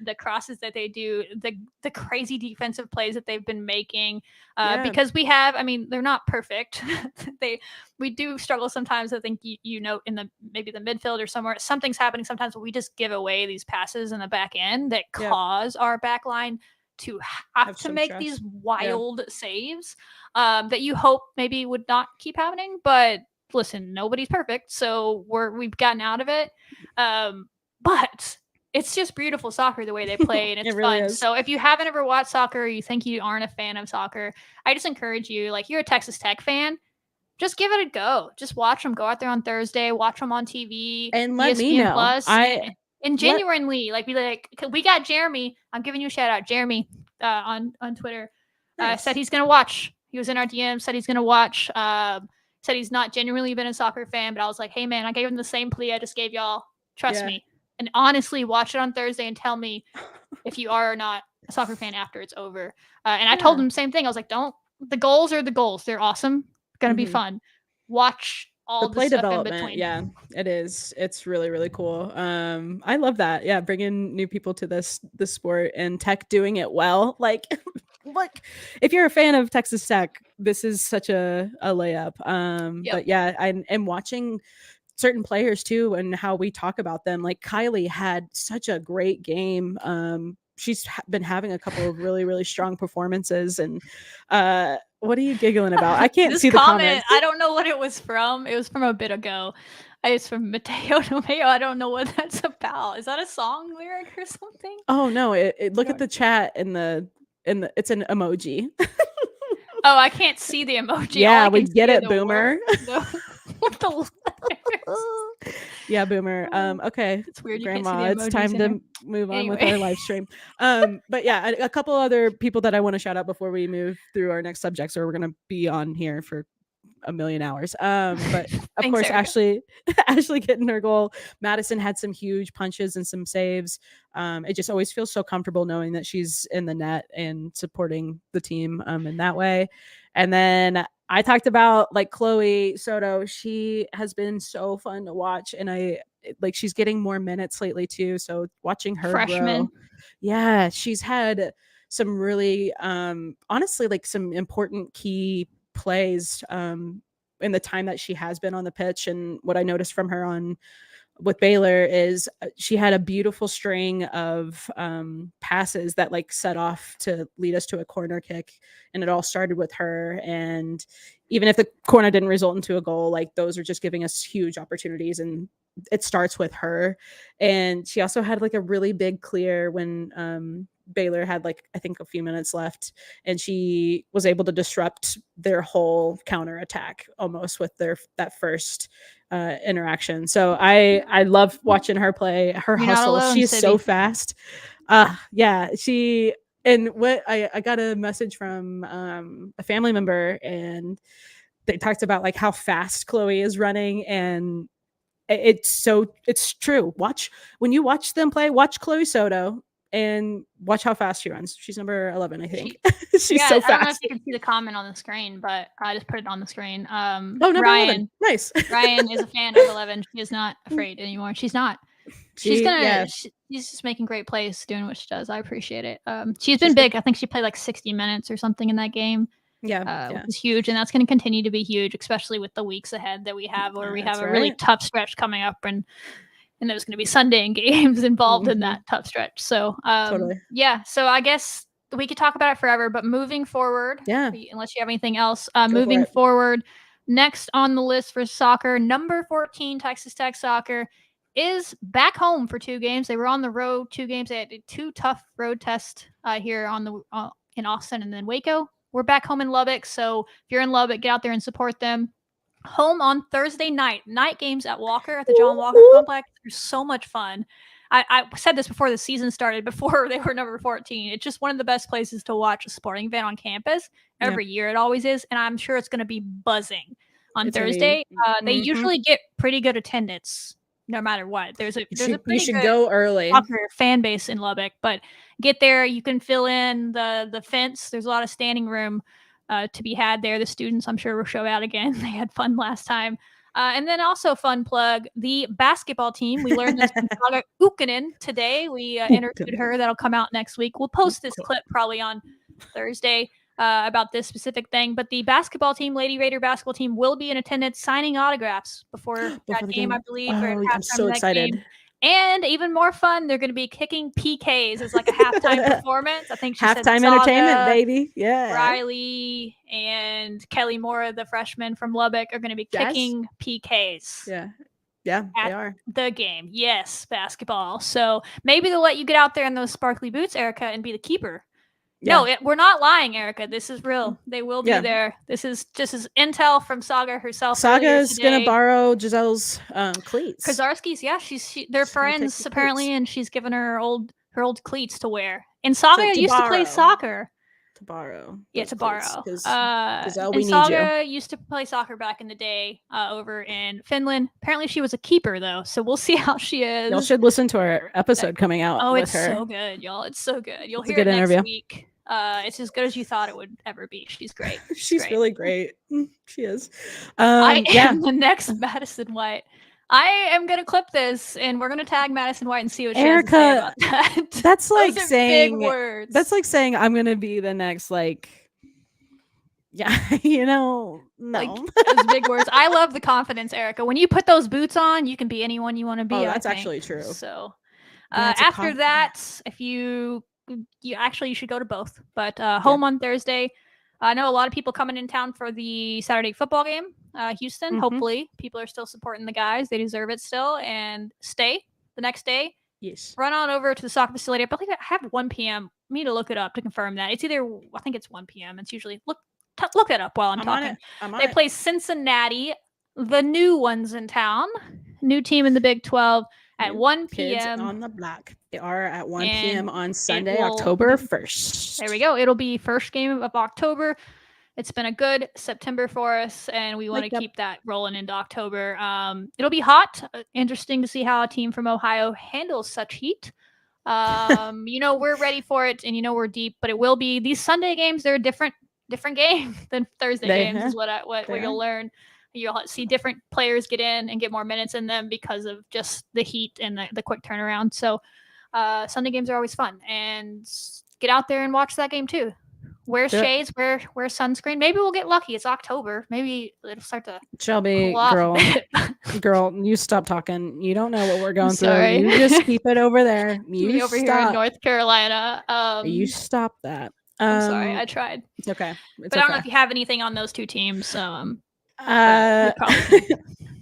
the crosses that they do, the crazy defensive plays that they've been making. Because we have, I mean, they're not perfect. We do struggle sometimes. I think you know, in maybe the midfield or somewhere, something's happening sometimes, but we just give away these passes in the back end that cause our back line to have Have to some make stress. these wild saves that you hope maybe would not keep happening. But listen, nobody's perfect, so we've gotten out of it. But it's just beautiful soccer the way they play, and it's It really fun. is. So if you haven't ever watched soccer, or you think you aren't a fan of soccer, I just encourage you. Like, you're a Texas Tech fan, just give it a go. Just watch them. Go out there on Thursday, watch them on TV, And let me ESPN know. Plus, and let- genuinely, like, be like, we got Jeremy. I'm giving you a shout out, Jeremy, on Twitter. Nice. Said he's gonna watch. He was in our DM. Said he's gonna watch. Said he's not genuinely been a soccer fan, but I was like, hey man, I gave him the same plea I just gave y'all. Trust Yeah. me. And honestly, watch it on Thursday and tell me if you are or not a soccer fan after it's over. And I told him the same thing. I was like, the goals are the goals. They're awesome. Gonna be fun. Watch all the play stuff development. in between. Yeah, it is. It's really, really cool. I love that. Yeah, bringing new people to this sport, and Tech doing it well. Like, look, if you're a fan of Texas Tech, this is such a layup. But yeah, I'm watching certain players too, and how we talk about them. Like, Kylie had such a great game. She's been having a couple of really, really strong performances. And what are you giggling about? I can't see the comments. I don't know what it was from. It was from a bit ago. It's from Mateo Tomeo. I don't know what that's about. Is that a song lyric or something? Oh no! Look at the chat in the it's an emoji. Oh, I can't see the emoji. Yeah, we get it, Boomer. Yeah, Boomer. Okay, it's weird. Grandma, it's time to move on with our live stream. But yeah, a couple other people that I want to shout out before we move through our next subjects, or we're gonna be on here for a million hours. But of Thanks, course, Erica. Ashley getting her goal. Madison had some huge punches and some saves. It just always feels so comfortable knowing that she's in the net and supporting the team in that way. And then I talked about, like, Chloe Soto. She has been so fun to watch, and she's getting more minutes lately too. So watching her grow. Yeah, she's had some really honestly, like, some important key plays in the time that she has been on the pitch. And what I noticed from her with Baylor is she had a beautiful string of passes that, like, set off to lead us to a corner kick, and it all started with her. And even if the corner didn't result into a goal, like, those are just giving us huge opportunities, and it starts with her. And she also had, like, a really big clear when Baylor had, like, I think a few minutes left, and she was able to disrupt their whole counter attack almost with that first interaction. So I love watching her play. Her hustle, she is so fast. Yeah, and what I got a message from a family member, and they talked about, like, how fast Chloe is running, and it's true. When you watch them play, watch Chloe Soto and watch how fast she runs. She's number 11, I think. She's so fast. I don't know if you can see the comment on the screen, but I just put it on the screen. Number Ryan, 11. Nice. Ryan is a fan of 11. She is not afraid anymore. She's not. She's just making great plays, doing what she does. I appreciate it. She's been big. I think she played like 60 minutes or something in that game. Yeah. It's huge, and that's going to continue to be huge, especially with the weeks ahead that we have, where we have a really tough stretch coming up, and there's going to be Sunday games involved in that tough stretch. So, totally. Yeah. So I guess we could talk about it forever, but moving forward, unless you have anything else, moving forward, next on the list for soccer, number 14, Texas Tech soccer is back home for 2 games. They were on the road 2 games. They had 2 tough road tests here in Austin and then Waco. We're back home in Lubbock, so if you're in Lubbock, get out there and support them. Home on Thursday night games at Walker, at the John Walker Complex. They're so much fun. I said this before the season started, before they were number 14. It's just one of the best places to watch a sporting event on campus. Every year it always is, and I'm sure it's going to be buzzing on Thursday. They usually get pretty good attendance no matter what. There's a pretty good go early fan base in Lubbock, but get there. You can fill in the fence. There's a lot of standing room to be had there. The students, I'm sure, will show out again. They had fun last time. And then also fun plug, the basketball team. We learned this from Saga Ukkonen today. We interviewed her. That'll come out next week. We'll post this clip probably on Thursday about this specific thing. But the basketball team, Lady Raider basketball team, will be in attendance signing autographs before that game, I believe. Oh, I'm so excited. And even more fun, they're going to be kicking PKs as like a halftime performance. I think she said Halftime entertainment, baby. Yeah. Riley and Kelly Moore, the freshman from Lubbock, are going to be Yes. kicking PKs. Yeah. Yeah, they at are. the game. Yes, basketball. So maybe they'll let you get out there in those sparkly boots, Erica, and be the keeper. Yeah. No, we're not lying, Erica. This is real. They will be Yeah. there. This is intel from Saga herself. Saga earlier is going to today. borrow Giselle's cleats. Kazarski's, yeah, they're She's gonna take friends the apparently, cleats. and she's given her old cleats to wear. And Saga To used to play borrow. soccer. To borrow. Yeah, those to cleats, borrow. 'cause, Giselle, And we need Saga used to play soccer back in the day over in Finland. Apparently, she was a keeper though, so we'll see how she is. Y'all should listen to our episode coming out. Oh, with it's her. so good, y'all. It's so good. You'll It's a hear it good next interview. week. It's as good as you thought it would ever be. She's great. She's great. really great. She is. I yeah. am the next Madison White. I am gonna clip this, and we're gonna tag Madison White and see what she has to say Erica, about that. That's like Those are saying big words. That's like saying I'm gonna be the next yeah, no. Like those big words. I love the confidence, Erica. When you put those boots on, you can be anyone you want to be. Oh, that's I think. actually true. So Yeah, it's a after that, if you should go to both. But home on Thursday. I know a lot of people coming in town for the Saturday football game. Houston. Mhm. Hopefully, people are still supporting the guys. They deserve it still. And stay the next day. Yes. Run on over to the soccer facility. I believe I have 1 p.m. I need to look it up to confirm that. It's either I think it's 1 p.m. It's usually look that up while I'm talking. They play Cincinnati, the new ones in town, new team in the Big 12 at 1 p.m. Kids on the block. They are at 1 And p.m. on Sunday, will- October 1st. There we go. It'll be first game of October. It's been a good September for us, and we want to keep that rolling into October. It'll be hot. Interesting to see how a team from Ohio handles such heat. We're ready for it, and we're deep, but it will be these Sunday games. They're a different game than Thursday games. Is what you'll learn. You'll see different players get in and get more minutes in them because of just the heat and the quick turnaround. So Sunday games are always fun, and get out there and watch that game too. Wear shades, wear sunscreen. Maybe we'll get lucky. It's October. Maybe it'll start to Shelby, cool off a bit. girl, you stop talking. You don't know what we're going sorry. through. You just keep it over there. Me over here in North Carolina. You stop that. I'm sorry. I tried. It's okay. But I don't know if you have anything on those two teams.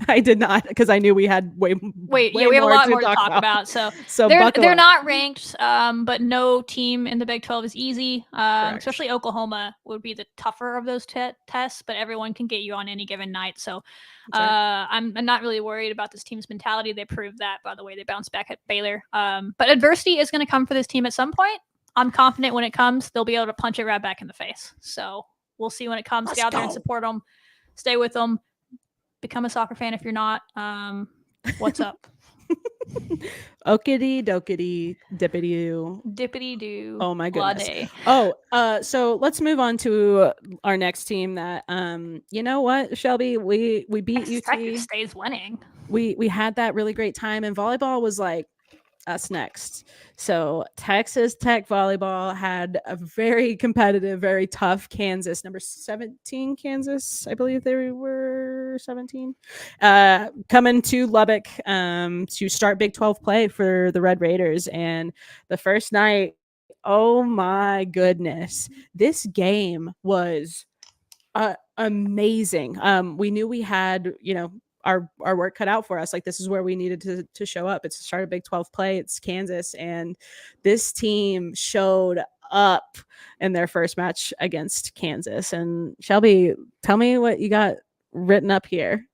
I did not, because I knew we had we have a lot more to talk about. So they're not ranked, but no team in the Big 12 is easy. Especially Oklahoma would be the tougher of those tests, but everyone can get you on any given night. So I'm not really worried about this team's mentality. They proved that by the way they bounced back at Baylor. But adversity is going to come for this team at some point. I'm confident when it comes, they'll be able to punch it right back in the face. So we'll see when it comes. Get out there and support them. Stay with them. Become a soccer fan if you're not. What's up? Okity dokity dippity doo. Dippity doo. Oh my goodness. So let's move on to our next team that you know what, Shelby, we beat UT. Stays winning. We had that really great time, and volleyball was like us next. So Texas Tech volleyball had a very competitive, very tough Kansas, number 17 Kansas, I believe they were 17, coming to Lubbock to start Big 12 play for the Red Raiders. And the first night, oh my goodness, this game was amazing. We knew we had, our work cut out for us. Like, this is where we needed to show up. It's the start of Big 12 play. It's Kansas. And this team showed up in their first match against Kansas. And Shelby, tell me what you got written up here.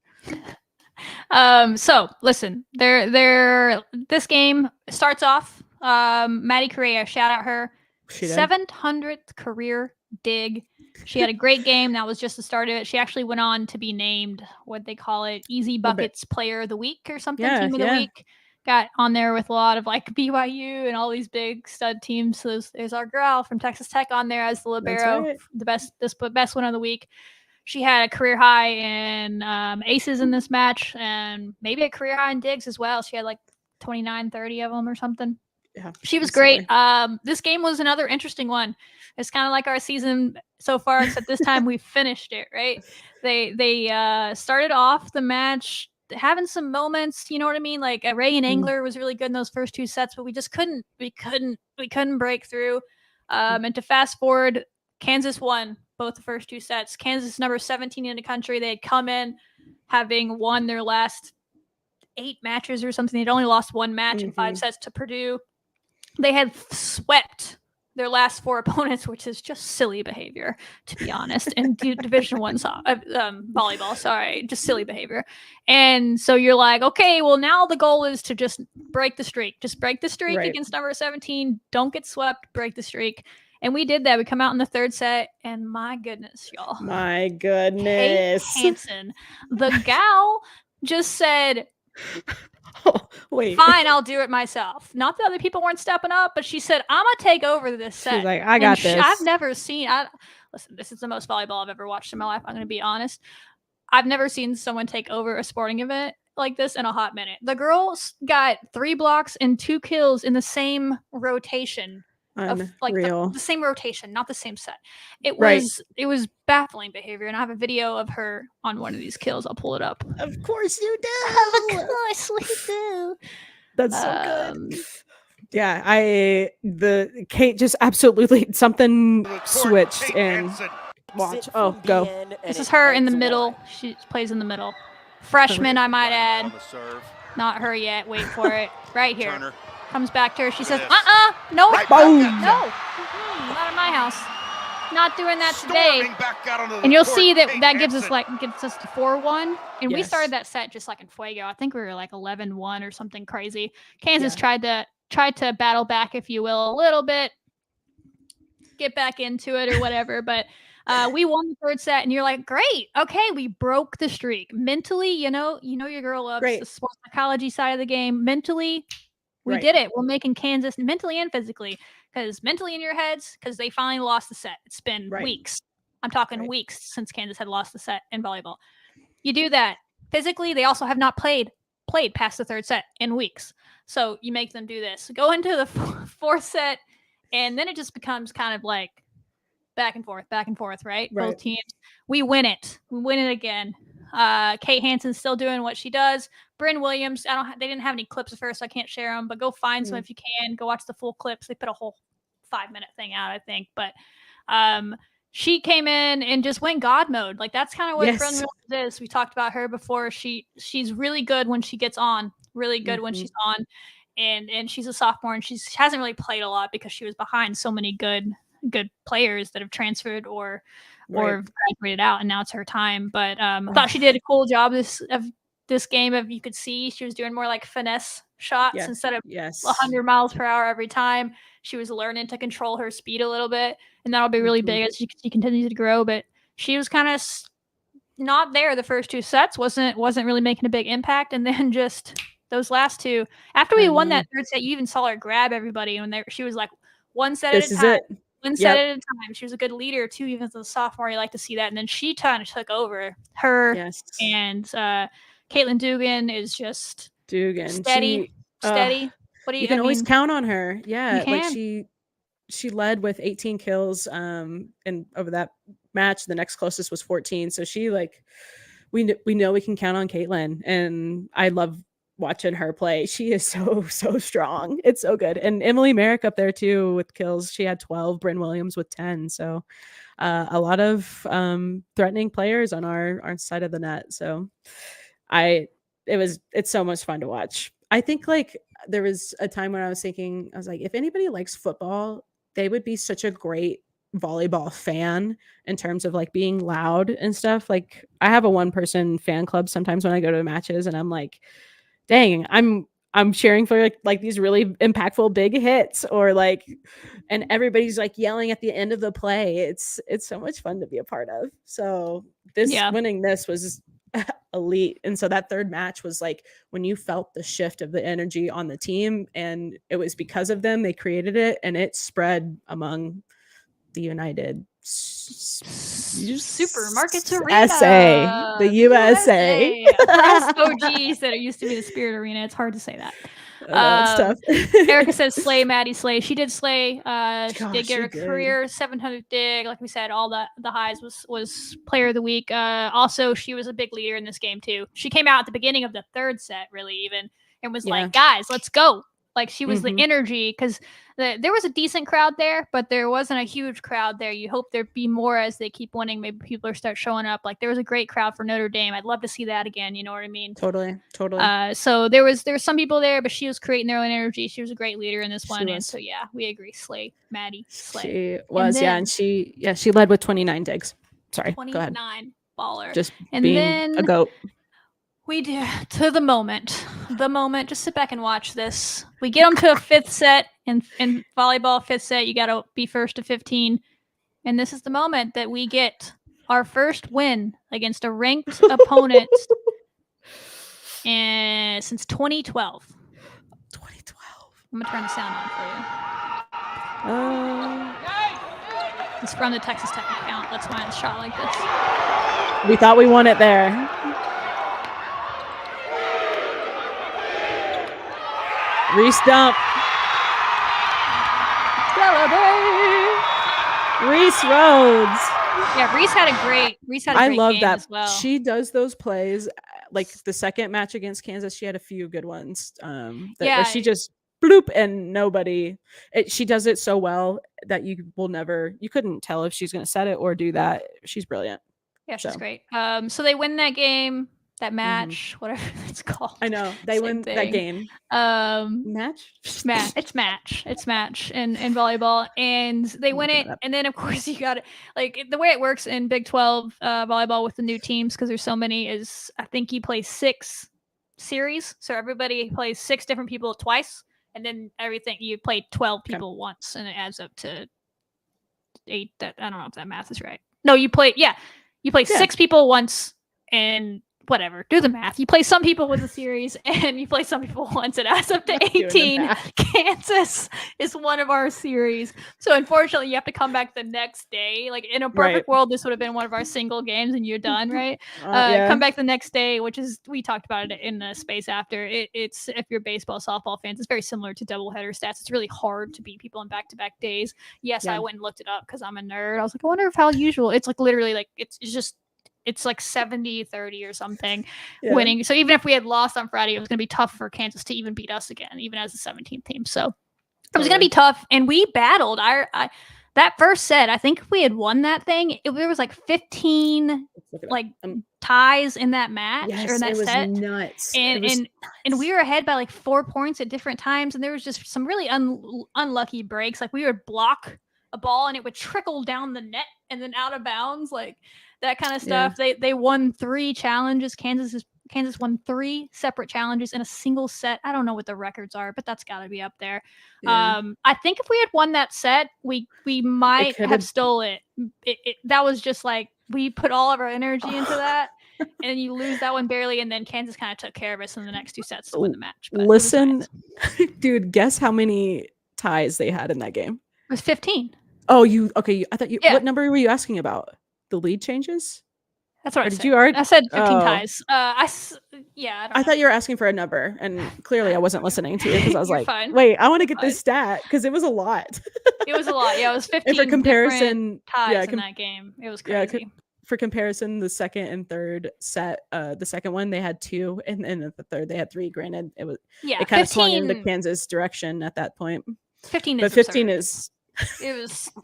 So listen, this game starts off, Maddie Correa, shout out her 700th career dig. She had a great game. That was just the start of it. She actually went on to be named what they call it, Easy Buckets Player of the Week or something. Team of the Week. Got on there with a lot of like BYU and all these big stud teams. So there's our girl from Texas Tech on there as the libero, the best one of the week. She had a career high in aces in this match, and maybe a career high in digs as well. She had like 29, 30 of them or something. Yeah, she was great. This game was another interesting one. It's kind of like our season so far, except this time we finished it, right? They started off the match having some moments, you know what I mean? Like Reagan Engler was really good in those first 2 sets, but we just couldn't break through. And to fast forward, Kansas won both the first 2 sets. Kansas number 17 in the country. They had come in having won their last 8 matches or something. They'd only lost 1 match in 5 sets to Purdue. They had swept their last 4 opponents, which is just silly behavior, to be honest. And Division I volleyball, sorry, just silly behavior. And so you're like, okay, well now the goal is to just break the streak. Just break the streak against number 17. Don't get swept. Break the streak. And we did that. We come out in the 3rd set, and my goodness, y'all. My goodness. Kate Hansen, the gal, just said, oh, wait. fine, I'll do it myself. Not that other people weren't stepping up, but she said, I'm going to take over this set. She's like, I got this. I've never seen, listen, this is the most volleyball I've ever watched in my life. I'm going to be honest. I've never seen someone take over a sporting event like this in a hot minute. The girls got 3 blocks and 2 kills in the same rotation. Like the same rotation, not the same set. It was baffling behavior, and I have a video of her on one of these kills. I'll pull it up. Of course you do. Of course we do. That's so good. Yeah, Kate just absolutely something switched and watch. Oh, go. This is her in the middle. She plays in the middle. Freshman, I might add. Not her yet. Wait for it. Right here. Turner. Comes back to her. She says, no, boom. No, not in my house. Not doing that today. And you'll see that gives us to 4-1. And we started that set just like in Fuego. I think we were like 11-1 or something crazy. Kansas tried to battle back, if you will, a little bit, get back into it or whatever. But we won the 3rd set, and you're like, great, okay, we broke the streak. Mentally, you know your girl loves the sports psychology side of the game. Mentally, we did it. We're making Kansas mentally and physically, because mentally in your heads, because they finally lost the set. It's been weeks. I'm talking weeks since Kansas had lost the set in volleyball. You do that. Physically, they also have not played past the 3rd set in weeks. So you make them do this. Go into the 4th set, and then it just becomes kind of like back and forth, right? Both teams. We win it. We win it again. Kate Hansen's still doing what she does. Bryn Williams, they didn't have any clips at first, so I can't share them, but go find some if you can. Go watch the full clips. They put a whole 5-minute thing out, I think. But she came in and just went God mode. Like, that's kind of what Bryn Williams is. We talked about her before. She's really good when she gets on, really good when she's on. And she's a sophomore, and she hasn't really played a lot because she was behind so many good players that have transferred or graduated out, and now it's her time. But I thought she did a cool job of this game. You could see she was doing more like finesse shots instead of 100 miles per hour every time. She was learning to control her speed a little bit, and that'll be really big as she continues to grow. But she was kind of not there the first 2 sets, wasn't really making a big impact, and then just those last 2. After we won that 3rd set, you even saw her grab everybody, and she was like, one set at a time. One set at a time. She was a good leader too, even as a sophomore. You like to see that. And then she kind of took over. And Caitlin Dugan is just steady. What do you can always count on her. Yeah, like she led with 18 kills. And over that match, the next closest was 14. So she we know we can count on Caitlin, and I love watching her play. She is so strong. It's so good. And Emily Merrick up there too with kills. She had 12, Bryn Williams with 10. So a lot of threatening players on our side of the net. So it's so much fun to watch. I think like there was a time when I was like, if anybody likes football, they would be such a great volleyball fan in terms of like being loud and stuff. Like, I have a 1-person fan club sometimes when I go to matches, and I'm like, dang, I'm cheering for like these really impactful big hits, or like, and everybody's like yelling at the end of the play. It's so much fun to be a part of. So winning this was elite. And so that 3rd match was like when you felt the shift of the energy on the team, and it was because of them. They created it, and it spread among the United Supermarkets Arena. The USA. For us OGs that it used to be the Spirit Arena, it's hard to say that. That's tough. Erica says slay, Maddie slay. She did slay. She Gosh, did get her career 700 dig. Like we said, all the highs was player of the week. Also, she was a big leader in this game too. She came out at the beginning of the third set, really even, and was like, "Guys, let's go." Like she was the energy because there was a decent crowd there, but there wasn't a huge crowd there. You hope there'd be more as they keep winning. Maybe people start showing up. Like there was a great crowd for Notre Dame. I'd love to see that again. You know what I mean? Totally. So there was some people there, but she was creating their own energy. She was a great leader in this one, and so yeah, we agree. Slay, Maddie, slay. She was, and she led with 29 digs. Sorry, 29 baller. Just and being then a goat. We do to the moment. Just sit back and watch this. We get them to a fifth set in volleyball. Fifth set, you got to be first to 15, and this is the moment that we get our first win against a ranked opponent, and since 2012. 2012. I'm gonna turn the sound on for you. It's from the Texas Tech account. That's why it's shot like this. We thought we won it there. Reese dump. Celebrate. Reese Rhodes. Yeah, Reese had a great I love game that. as well. She does those plays. Like the second match against Kansas, she had a few good ones. Where she just bloop and nobody. She does it so well that you couldn't tell if she's going to set it or do that. She's brilliant. Yeah, she's great. So they win that game. That match, whatever it's called. I know they win that game. Match. It's match in volleyball, and they win it. And then of course you got it. Like the way it works in Big 12 volleyball with the new teams, because there's so many. Is I think you play 6 series, so everybody plays 6 different people twice, and then everything you play 12 people once, and it adds up to 8. That I don't know if that math is right. No, you play 6 people once, and whatever, do the math. You play some people with a series and you play some people once. It adds up to 18. Kansas is one of our series. So unfortunately, you have to come back the next day. Like in a perfect world, this would have been one of our single games and you're done, right? Come back the next day, which is, we talked about it in the space after. It's if you're baseball, softball fans, it's very similar to doubleheader stats. It's really hard to beat people on back-to-back days. Yes, I went and looked it up because I'm a nerd. I was like, I wonder if how usual. It's like literally like it's like 70-30 or something winning. So even if we had lost on Friday, it was going to be tough for Kansas to even beat us again, even as the 17th team. So it was going to be tough. And we battled. That first set, I think if we had won that thing, there was like 15 ties in that match or in that set. Nuts. And we were ahead by like 4 points at different times. And there was just some really unlucky breaks. Like we would block a ball and it would trickle down the net and then out of bounds. Like that kind of stuff. They won 3 challenges. Kansas won 3 separate challenges in a single set. I don't know what the records are, but that's got to be up there. I think if we had won that set, we might have stole it. That was just like we put all of our energy into that, and you lose that one barely, and then Kansas kind of took care of us in the next 2 sets to win the match. But listen, dude, guess how many ties they had in that game? It was 15. Oh, I thought you. What number were you asking about? The lead changes? That's what I said. Did you already? I said 15 ties. I thought you were asking for a number, and clearly I wasn't listening to you because I was like, fine. wait, I want to get this stat because it was a lot. It was a lot. Yeah, it was 15 for comparison ties in that game. It was crazy. Yeah, for comparison, the second and third set, the second one they had 2, and then the third they had 3. Granted, it kind of swung in the Kansas direction at that point. 15 but 15 is. It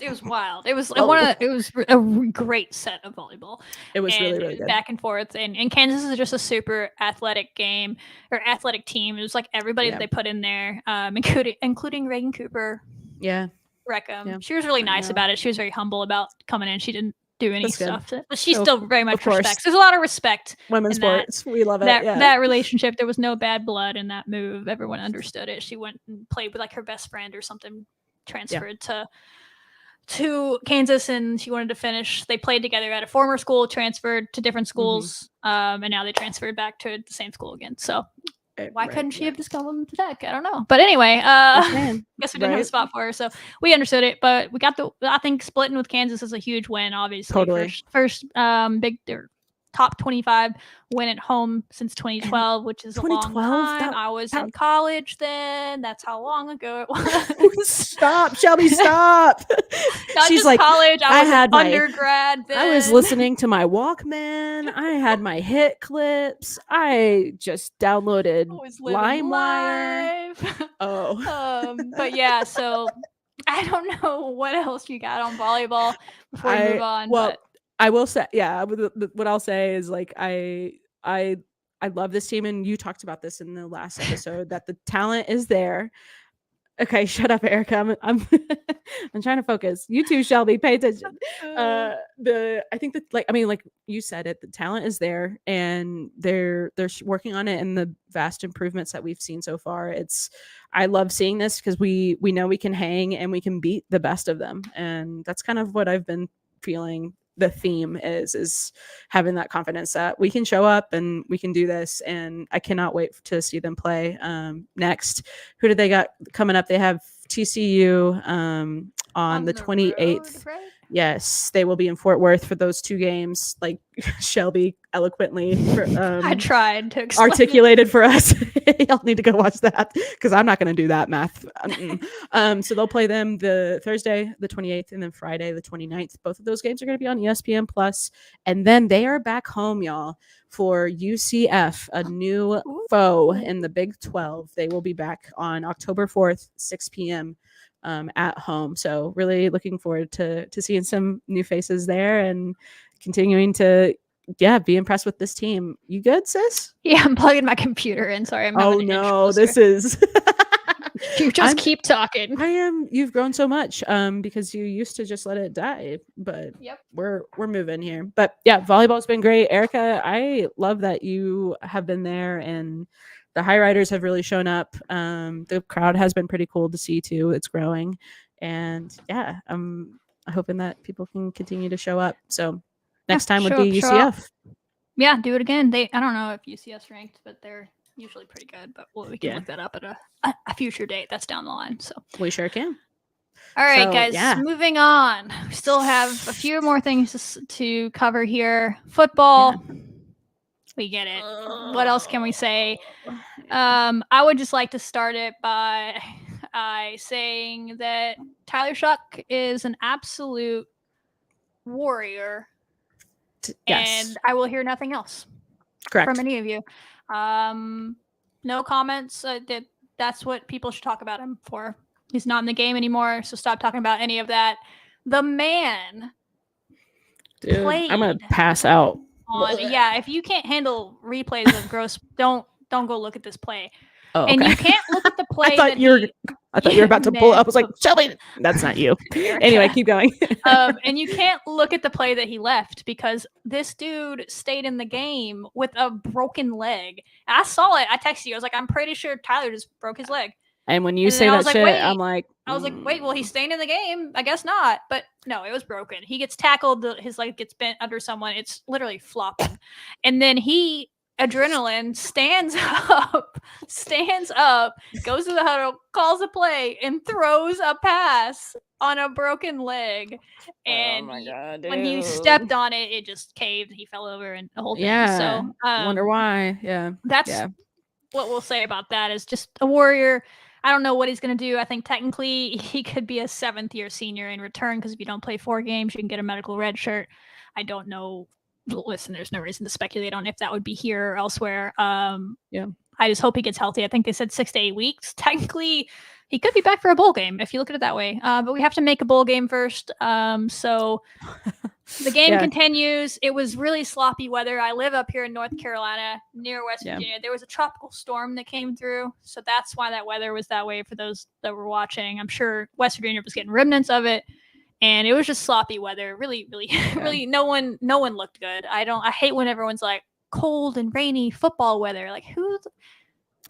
was wild. It was a great set of volleyball. It was really, really good. Back and forth. And Kansas is just a super athletic game or athletic team. It was like everybody that they put in there, including Reagan Cooper. Yeah. Reckham. Yeah. She was really nice about it. She was very humble about coming in. She didn't do any stuff. But she still very much respects. There's a lot of respect. Women's sports. We love it. That relationship. There was no bad blood in that move. Everyone understood it. She went and played with like her best friend or something. Transferred to Kansas, and she wanted to finish. They played together at a former school, transferred to different schools, and now they transferred back to the same school again. So why couldn't she have just come to Tech? I don't know. But anyway, guess we didn't have a spot for her, so we understood it. But we got I think splitting with Kansas is a huge win. Obviously, totally. First big top 25 win at home since 2012, which is a long 2012? time. I was in college then. That's how long ago it was. Stop, Shelby, stop. Not She's just like, college. I was had an undergrad then. I was listening to my Walkman. I had my hit clips. I just downloaded I was living LimeWire. life. Oh. But yeah, so I don't know what else you got on volleyball before we move on. Well, but I will say, yeah, what I'll say is like I love this team, and you talked about this in the last episode that the talent is there. Okay, shut up, Erica. I'm I'm trying to focus. You too, Shelby. Pay attention. I think that like you said it, the talent is there, and they're working on it, and the vast improvements that we've seen so far. I love seeing this because we know we can hang and we can beat the best of them, and that's kind of what I've been feeling. The theme is having that confidence that we can show up and we can do this, and I cannot wait to see them play. Next, who did they got coming up? They have TCU on the 28th. Road, right? Yes, they will be in Fort Worth for those 2 games, like Shelby eloquently I tried to explain articulated for us. Y'all need to go watch that because I'm not going to do that math. So they'll play them the Thursday, the 28th, and then Friday, the 29th. Both of those games are going to be on ESPN Plus, and then they are back home, y'all, for UCF, a new foe in the Big 12. They will be back on October 4th, 6 p.m. At home. So really looking forward to seeing some new faces there and continuing to be impressed with this team. You good, sis? Yeah, I'm plugging my computer in. Sorry, I'm having an inch closer. This is you just keep talking. I am. You've grown so much because you used to just let it die, but we're moving here. But yeah, volleyball's been great. Erica, I love that you have been there, and the high riders have really shown up. The crowd has been pretty cool to see too. It's growing, and yeah, I'm hoping that people can continue to show up. So next time would be UCF. Yeah, do it again. I don't know if UCF's ranked, but they're usually pretty good. But we can look that up at a future date. That's down the line. So we sure can. All right, guys. Moving on. We still have a few more things to cover here. Football. Yeah. We get it. What else can we say? I would just like to start it by saying that Tyler Shuck is an absolute warrior. Yes. And I will hear nothing else. Correct. From any of you. No comments. That's what people should talk about him for. He's not in the game anymore, so stop talking about any of that. The man played. I'm going to pass out. If you can't handle replays of gross, don't go look at this play. Oh, okay. And you can't look at the play. I thought you were about to pull up. I was like, Shelby, that's not you. Anyway, keep going. And you can't look at the play that he left because this dude stayed in the game with a broken leg. I saw it. I texted you. I was like, I'm pretty sure Tyler just broke his leg. And when you say that shit, I'm like, I was like, wait, well, he's staying in the game. I guess not. But no, it was broken. He gets tackled. His leg gets bent under someone. It's literally flopping. And then adrenaline, stands up, goes to the huddle, calls a play, and throws a pass on a broken leg. And oh my God, dude. When he stepped on it, it just caved. He fell over and the whole thing. Yeah. So wonder why. Yeah. That's what we'll say about that is just a warrior. I don't know what he's going to do. I think technically he could be a 7th-year senior in return because if you don't play 4 games, you can get a medical red shirt. I don't know. Listen, there's no reason to speculate on if that would be here or elsewhere. I just hope he gets healthy. I think they said 6 to 8 weeks. Technically, he could be back for a bowl game if you look at it that way. But we have to make a bowl game first. So the game continues. It was really sloppy weather. I live up here in North Carolina near West Virginia. There was a tropical storm that came through. So that's why that weather was that way for those that were watching. I'm sure West Virginia was getting remnants of it. And it was just sloppy weather. Really, no one looked good. I hate when everyone's like cold and rainy football weather. Like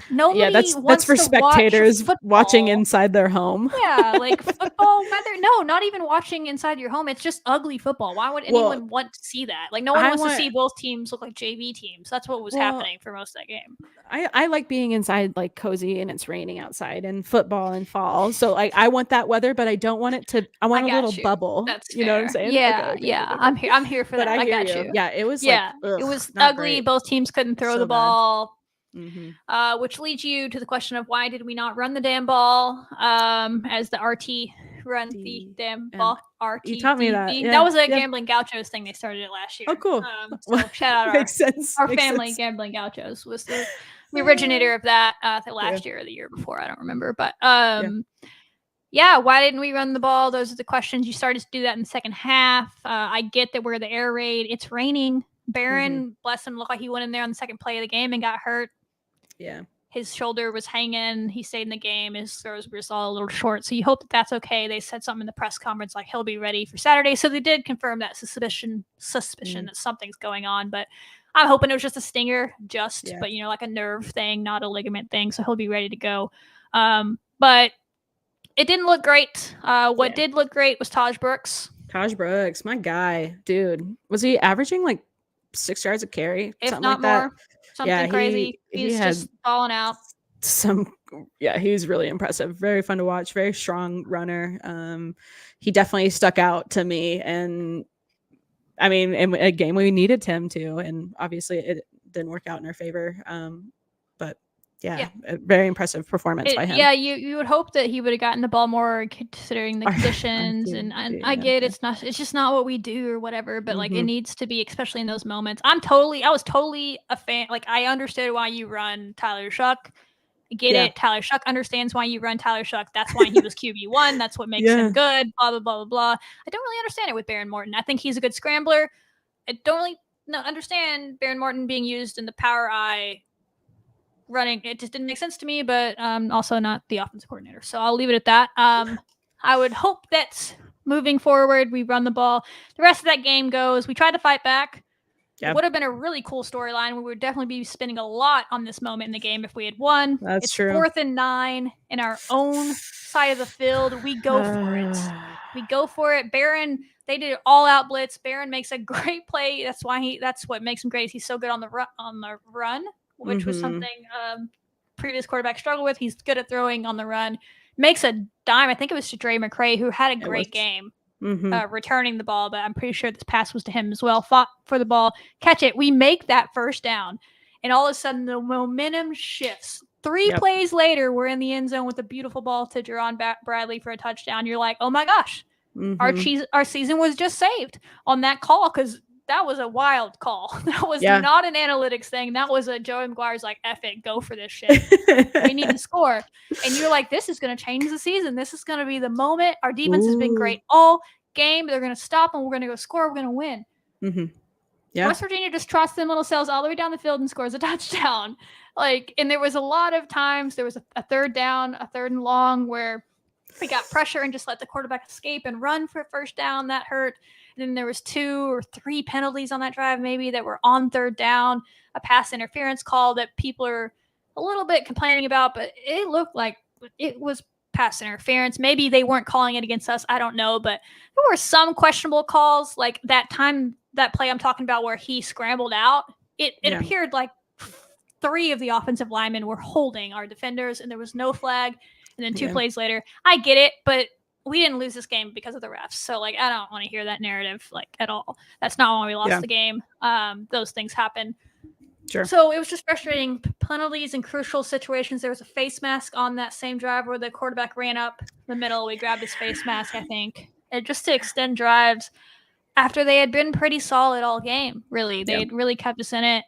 Nobody that's wants for to spectators watch watching football. inside their home. Yeah, like football weather. No, not even watching inside your home. It's just ugly football. Why would Well, anyone want to see that? Like, no one wants to want see both teams look like JV teams. That's what was well, happening for most of that game. I like being inside, like cozy, and it's raining outside, and football and fall. So like I want that weather, but I don't want it to. I want a got little you. bubble. That's You know what I'm fair. saying? Yeah, Okay. yeah. I'm here for But that. I I hear got you. you. Yeah, it was Yeah, like it was not ugly. great. Both teams couldn't throw So the bad. ball. Mm-hmm. Which leads you to the question of why did we not run the damn ball? As the RT run the damn ball. You taught me that. That was a Gambling Gauchos thing. They started it last year. Oh, cool. So shout out Makes sense. our Makes family. sense. Gambling Gauchos was the originator of that. I think last year or the year before. I don't remember. But yeah, why didn't we run the ball? Those are the questions. You started to do that in the second half. I get that we're the air raid. It's raining. Barron, bless him, looked like he went in there on the second play of the game and got hurt. Yeah. His shoulder was hanging. He stayed in the game. His throws were just all a little short. So you hope that that's okay. They said something in the press conference like he'll be ready for Saturday. So they did confirm that suspicion that something's going on. But I'm hoping it was just a stinger, but like a nerve thing, not a ligament thing. So he'll be ready to go. But it didn't look great. What did look great was Taj Brooks. Taj Brooks, my guy, dude. Was he averaging like 6 yards a carry? If something not like more. That? Something crazy. He's just falling out. He was really impressive. Very fun to watch. Very strong runner. He definitely stuck out to me. And I mean, in a game we needed him to, and obviously it didn't work out in our favor. But a very impressive performance by him. Yeah, you would hope that he would have gotten the ball more considering the conditions. I get it's just not what we do or whatever, but like it needs to be, especially in those moments. I was totally a fan. Like I understood why you run Tyler Shuck. I get it. Tyler Shuck understands why you run Tyler Shuck. That's why he was QB1. That's what makes him good. Blah, blah, blah, blah, blah. I don't really understand it with Baron Morton. I think he's a good scrambler. I don't really understand Baron Morton being used in the power eye running. It just didn't make sense to me, but also not the offensive coordinator. So I'll leave it at that. I would hope that moving forward, we run the ball. The rest of that game goes, we try to fight back. It would have been a really cool storyline. We would definitely be spending a lot on this moment in the game if we had won. That's true. 4th and 9 in our own side of the field. We go for it. We go for it. Barron, they did an all-out blitz. Barron makes a great play. That's what makes him great. He's so good on the run, which was something previous quarterback struggled with. He's good at throwing on the run. Makes a dime. I think it was to Dre McCray, who had a great game returning the ball, but I'm pretty sure this pass was to him as well. Fought for the ball, catch it. We make that first down, and all of a sudden the momentum shifts. 3 plays later, we're in the end zone with a beautiful ball to Jerron Bradley for a touchdown. You're like, oh my gosh, our season was just saved on that call, because that was a wild call. That was not an analytics thing. That was a Joey McGuire's like, F it, go for this shit. We need to score. And you're like, this is going to change the season. This is going to be the moment. Our defense has been great all game. They're going to stop and we're going to go score. We're going to win. West Virginia just trots them little cells all the way down the field and scores a touchdown. And there was a lot of times, there was a third down, a third and long, where we got pressure and just let the quarterback escape and run for a first down. That hurt. And then there was 2 or 3 penalties on that drive, maybe, that were on third down, a pass interference call that people are a little bit complaining about, but it looked like it was pass interference. Maybe they weren't calling it against us. I don't know, but there were some questionable calls, like that play I'm talking about where he scrambled out. It appeared like 3 of the offensive linemen were holding our defenders, and there was no flag. And then 2 plays later, I get it, but we didn't lose this game because of the refs. So I don't want to hear that narrative at all. That's not why we lost the game. Those things happen. Sure. So it was just frustrating. Penalties in crucial situations. There was a face mask on that same drive where the quarterback ran up the middle. We grabbed his face mask, I think. And just to extend drives after they had been pretty solid all game, really. They had really kept us in it.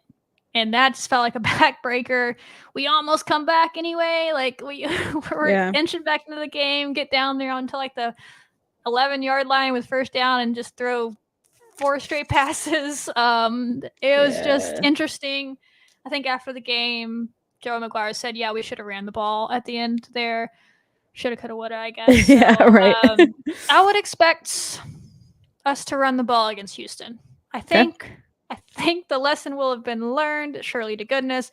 And that just felt like a backbreaker. We almost come back anyway. We were inching back into the game, get down there onto the 11-yard line with first down and just throw 4 straight passes. It was just interesting. I think after the game, Joe McGuire said, we should have ran the ball at the end there. Shoulda, coulda, woulda, I guess. So, right. I would expect us to run the ball against Houston. I think the lesson will have been learned, surely to goodness.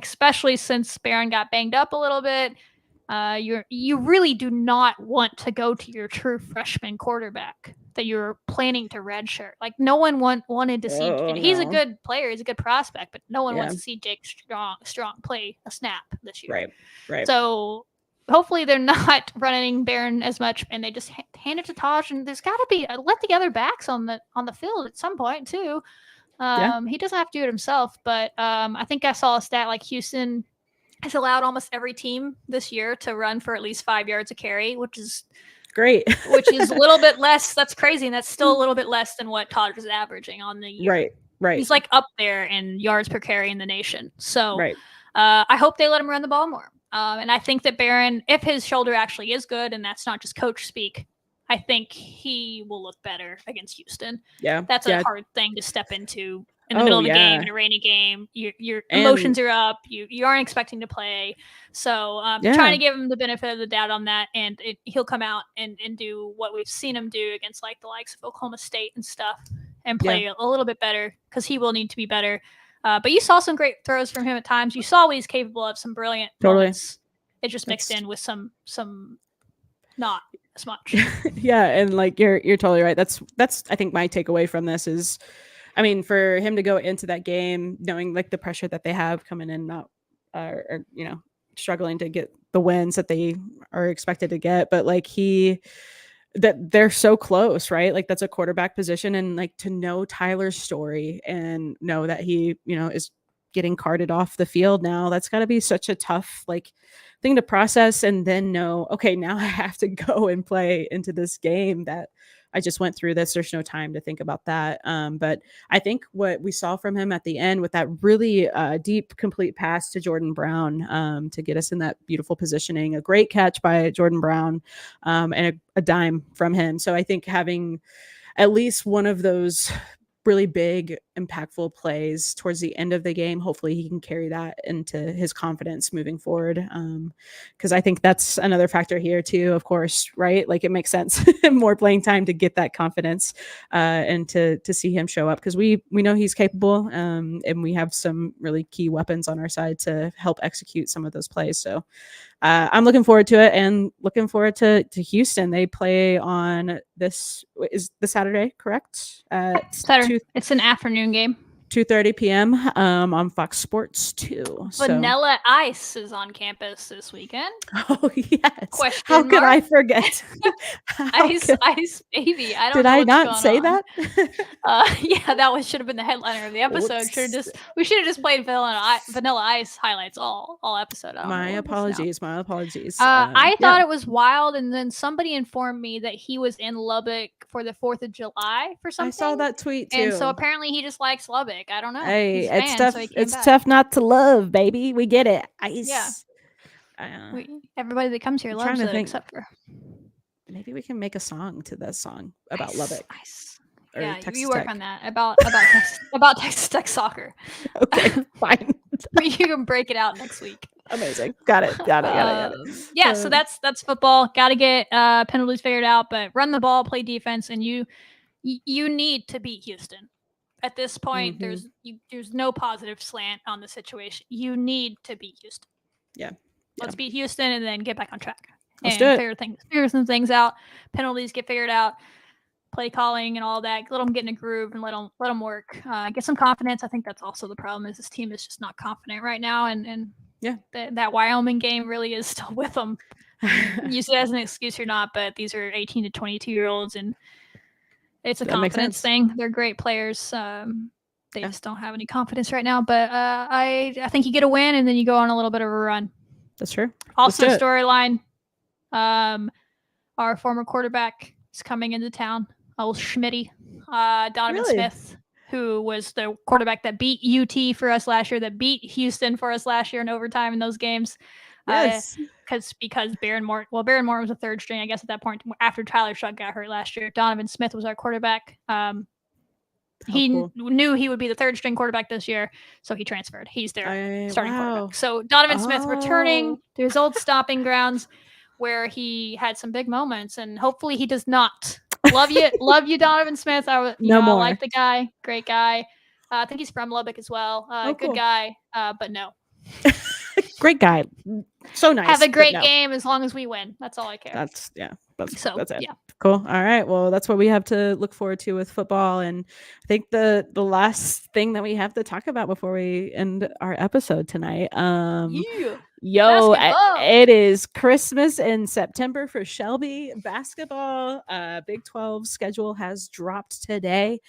especially since Barron got banged up a little bit. You really do not want to go to your true freshman quarterback that you're planning to redshirt. Like no one wanted to see, and he's a good player, he's a good prospect, but no one wants to see Jake Strong play a snap this year. Right. So hopefully they're not running Barron as much, and they just hand it to Taj. And there's got to be let the other backs on the field at some point too. He doesn't have to do it himself, but I think I saw a stat like Houston has allowed almost every team this year to run for at least 5 yards a carry, which is great. Which is a little bit less. That's crazy, and that's still a little bit less than what Taj is averaging on the year. Right. He's like up there in yards per carry in the nation. So right. I hope they let him run the ball more. And I think that Barron, if his shoulder actually is good, and that's not just coach speak, I think he will look better against Houston. Yeah. That's a hard thing to step into in the middle of the game, in a rainy game. Your emotions are up. You aren't expecting to play. So trying to give him the benefit of the doubt on that, and he'll come out and do what we've seen him do against like the likes of Oklahoma State and stuff, and play a little bit better, because he will need to be better. But you saw some great throws from him at times. You saw what he's capable of, some brilliant moments. It just mixed in with some not as much. Yeah, and like you're totally right. That's I think my takeaway from this is, I mean, for him to go into that game knowing like the pressure that they have coming in, not or struggling to get the wins that they are expected to get, but like that they're so close, right? Like that's a quarterback position, and like to know Tyler's story and know that he, is getting carted off the field now, that's got to be such a tough like thing to process, and then know, okay, now I have to go and play into this game that I just went through this. There's no time to think about that. But I think what we saw from him at the end with that really deep, complete pass to Jordan Brown to get us in that beautiful positioning, a great catch by Jordan Brown, and a dime from him. So I think having at least one of those really big, impactful plays towards the end of the game, hopefully he can carry that into his confidence moving forward. Because I think that's another factor here too, of course, right? Like it makes sense, more playing time to get that confidence and to see him show up, because we know he's capable, and we have some really key weapons on our side to help execute some of those plays. So I'm looking forward to it, and looking forward to Houston. They play on this Saturday, correct? Saturday. It's an afternoon game. 2:30 p.m. On Fox Sports 2. Vanilla Ice is on campus this weekend. Oh yes. Question How mark? could I forget? Ice baby. I don't Did know I what's not going say on. that? Yeah, that should have been the headliner of the episode. We should have just played Vanilla Ice highlights all episode. My apologies. I thought it was wild, and then somebody informed me that he was in Lubbock for the 4th of July for something. I saw that tweet too. And so apparently he just likes Lubbock. I don't know. Hey, it's tough. It's tough not to love, baby. We get it. Ice. Yeah. Everybody that comes here loves it, except for. Maybe we can make a song to that song about Lubbock. Ice. Or yeah, Texas you work Tech. on that about Texas Tech soccer. Okay, fine. You can break it out next week. Amazing. Got it. Yeah, so that's football. Got to get penalties figured out, but run the ball, play defense, and you need to beat Houston. At this point, there's no positive slant on the situation. You need to beat Houston. Yeah. Let's beat Houston and then get back on track. Let's do it. Figure some things out. Penalties get figured out. Play calling and all that. Let them get in a groove and let them work. Get some confidence. I think that's also the problem, is this team is just not confident right now. And that Wyoming game really is still with them. Use it as an excuse or not, but these are 18 to 22-year-olds, and it's a confidence thing. They're great players. They just don't have any confidence right now. But I think you get a win, and then you go on a little bit of a run. That's true. Also, storyline. Our former quarterback is coming into town. Old Schmitty, Donovan Smith, who was the quarterback that beat UT for us last year, that beat Houston for us last year in overtime in those games. Yes. Because Barron Moore was a third string, I guess, at that point, after Tyler Shuck got hurt last year. Donovan Smith was our quarterback. Knew he would be the third string quarterback this year, so he transferred. He's their starting quarterback. So Donovan Smith returning to his old stomping grounds, where he had some big moments, and hopefully he does not. Love you, Donovan Smith. I like the guy, great guy. I think he's from Lubbock as well. Good guy, but no. Great guy. So nice. Have a but great no. game as long as we win. That's all I care. That's So, that's it. yeah. Cool. All right. Well, that's what we have to look forward to with football. And I think the last thing that we have to talk about before we end our episode tonight. Basketball. It is Christmas in September for Shelby basketball. Big 12 schedule has dropped today.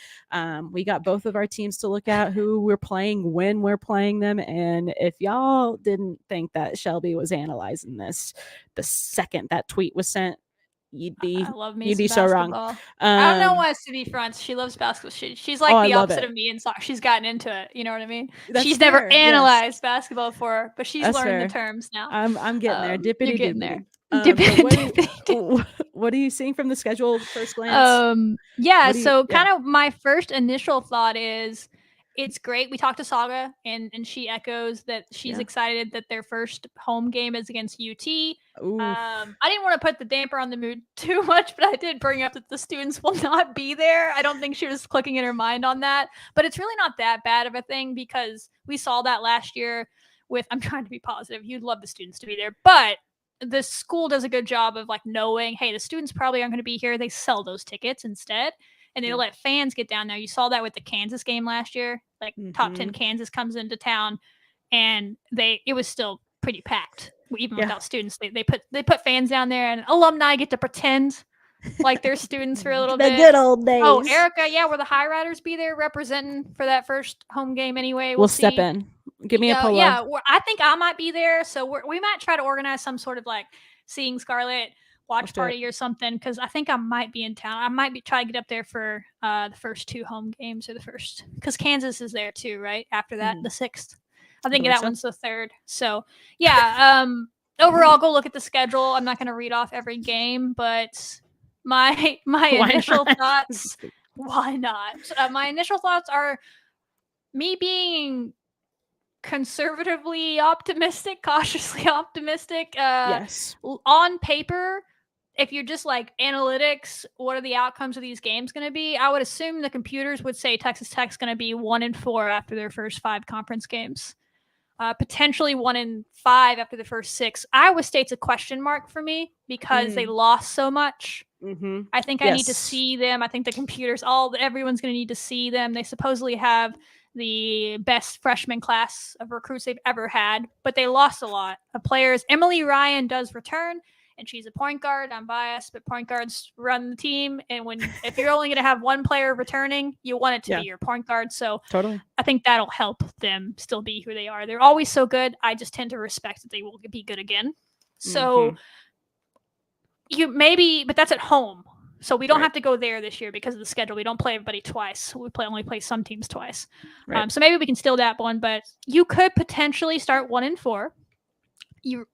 We got both of our teams to look at, who we're playing, when we're playing them. And if y'all didn't think that Shelby was analyzing this the second that tweet was sent, you'd be so wrong. I don't know why City fronts. She loves basketball. She's like the opposite of me in soccer. She's gotten into it. You know what I mean? She's never analyzed basketball before, but she's learned the terms now. I'm getting there. Dippity you're getting there. What are you seeing from the schedule first glance? Kind of my first initial thought is it's great. We talked to Saga and she echoes that she's excited that their first home game is against UT. I didn't want to put the damper on the mood too much, but I did bring up that the students will not be there. I don't think she was clicking in her mind on that, but it's really not that bad of a thing because we saw that last year with, I'm trying to be positive. You'd love the students to be there, but the school does a good job of like knowing, hey, the students probably aren't going to be here. They sell those tickets instead. And they'll let fans get down there. You saw that with the Kansas game last year. Like top 10 Kansas comes into town, and it was still pretty packed, even without students. They put fans down there, and alumni get to pretend like they're students for a little bit. The good old days. Oh, Erica, will the High Riders be there representing for that first home game anyway? We'll step in. Give me a polo. Yeah, I think I might be there, so we might try to organize some sort of like Seeing Scarlet watch party or something, because I think I might be in town. I might be trying to get up there for the first two home games, or the first, because Kansas is there too, right? After that, the 6th. I think that one's the 3rd. So yeah, overall, go look at the schedule. I'm not going to read off every game, but my initial thoughts. Why not? My initial thoughts are me being conservatively optimistic, cautiously optimistic. Yes. On paper, if you're just like analytics, what are the outcomes of these games going to be? I would assume the computers would say Texas Tech's going to be 1-4 after their first 5 conference games. Potentially 1-5 after the first 6. Iowa State's a question mark for me because they lost so much. I think I need to see them. I think the computers, everyone's going to need to see them. They supposedly have the best freshman class of recruits they've ever had, but they lost a lot of players. Emily Ryan does return, and she's a point guard. I'm biased, but point guards run the team. And if you're only going to have one player returning, you want it to be your point guard. So totally, I think that'll help them still be who they are. They're always so good. I just tend to respect that they will be good again. So but that's at home. So we don't have to go there this year because of the schedule. We don't play everybody twice. We only play some teams twice. Right. So maybe we can still that one, but you could potentially start 1-4. You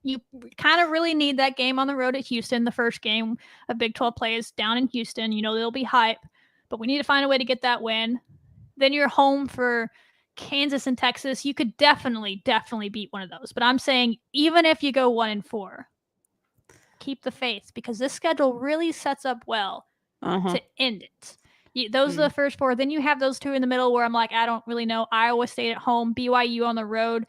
kind of really need that game on the road at Houston. The first game of Big 12 play is down in Houston. There'll be hype, but we need to find a way to get that win. Then you're home for Kansas and Texas. You could definitely beat one of those. But I'm saying even if you go 1-4, keep the faith, because this schedule really sets up well to end it. Those are the first 4. Then you have those 2 in the middle where I'm like, I don't really know. Iowa State at home, BYU on the road.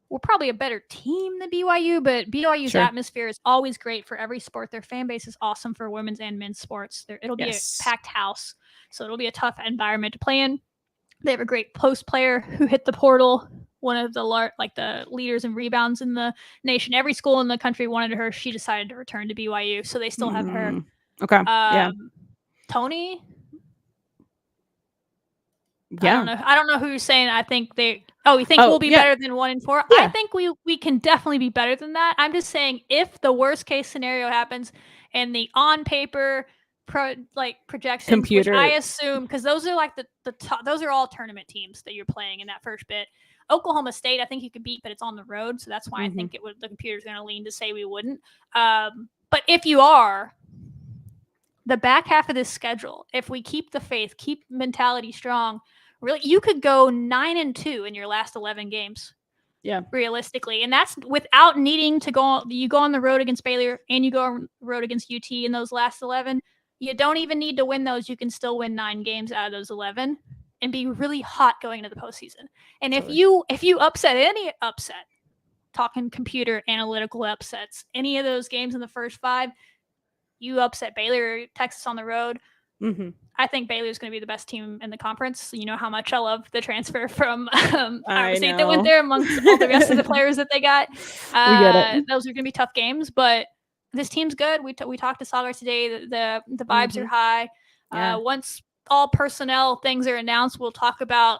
We're probably a better team than BYU, but BYU's atmosphere is always great for every sport. Their fan base is awesome for women's and men's sports. It'll be a packed house, so it'll be a tough environment to play in. They have a great post player who hit the portal, one of the leaders in rebounds in the nation. Every school in the country wanted her. She decided to return to BYU, so they still have her. Okay. Tony. Yeah. I don't know who you're saying. I think you think we'll be better than 1-4? Yeah. I think we can definitely be better than that. I'm just saying, if the worst case scenario happens and the on paper projections, computer, which I assume, because those are like the top, those are all tournament teams that you're playing in that first bit. Oklahoma State, I think you could beat, but it's on the road, so that's why I think the computer's going to lean to say we wouldn't. But if you are, the back half of this schedule, if we keep the faith, keep mentality strong, really, you could go 9-2 in your last 11 games. Yeah, realistically, and that's without needing to go. You go on the road against Baylor, and you go on the road against UT in those last 11. You don't even need to win those. You can still win 9 games out of those 11 and be really hot going into the postseason. And if you upset talking computer analytical upsets. Any of those games in the first 5, you upset Baylor or Texas on the road. Mm-hmm. I think Baylor's going to be the best team in the conference. You know how much I love the transfer from Iowa State that went there amongst all the rest of the players that they got. We get it. Those are going to be tough games, but this team's good. We talked to Sagar today. The vibes are high. Once all personnel things are announced, we'll talk about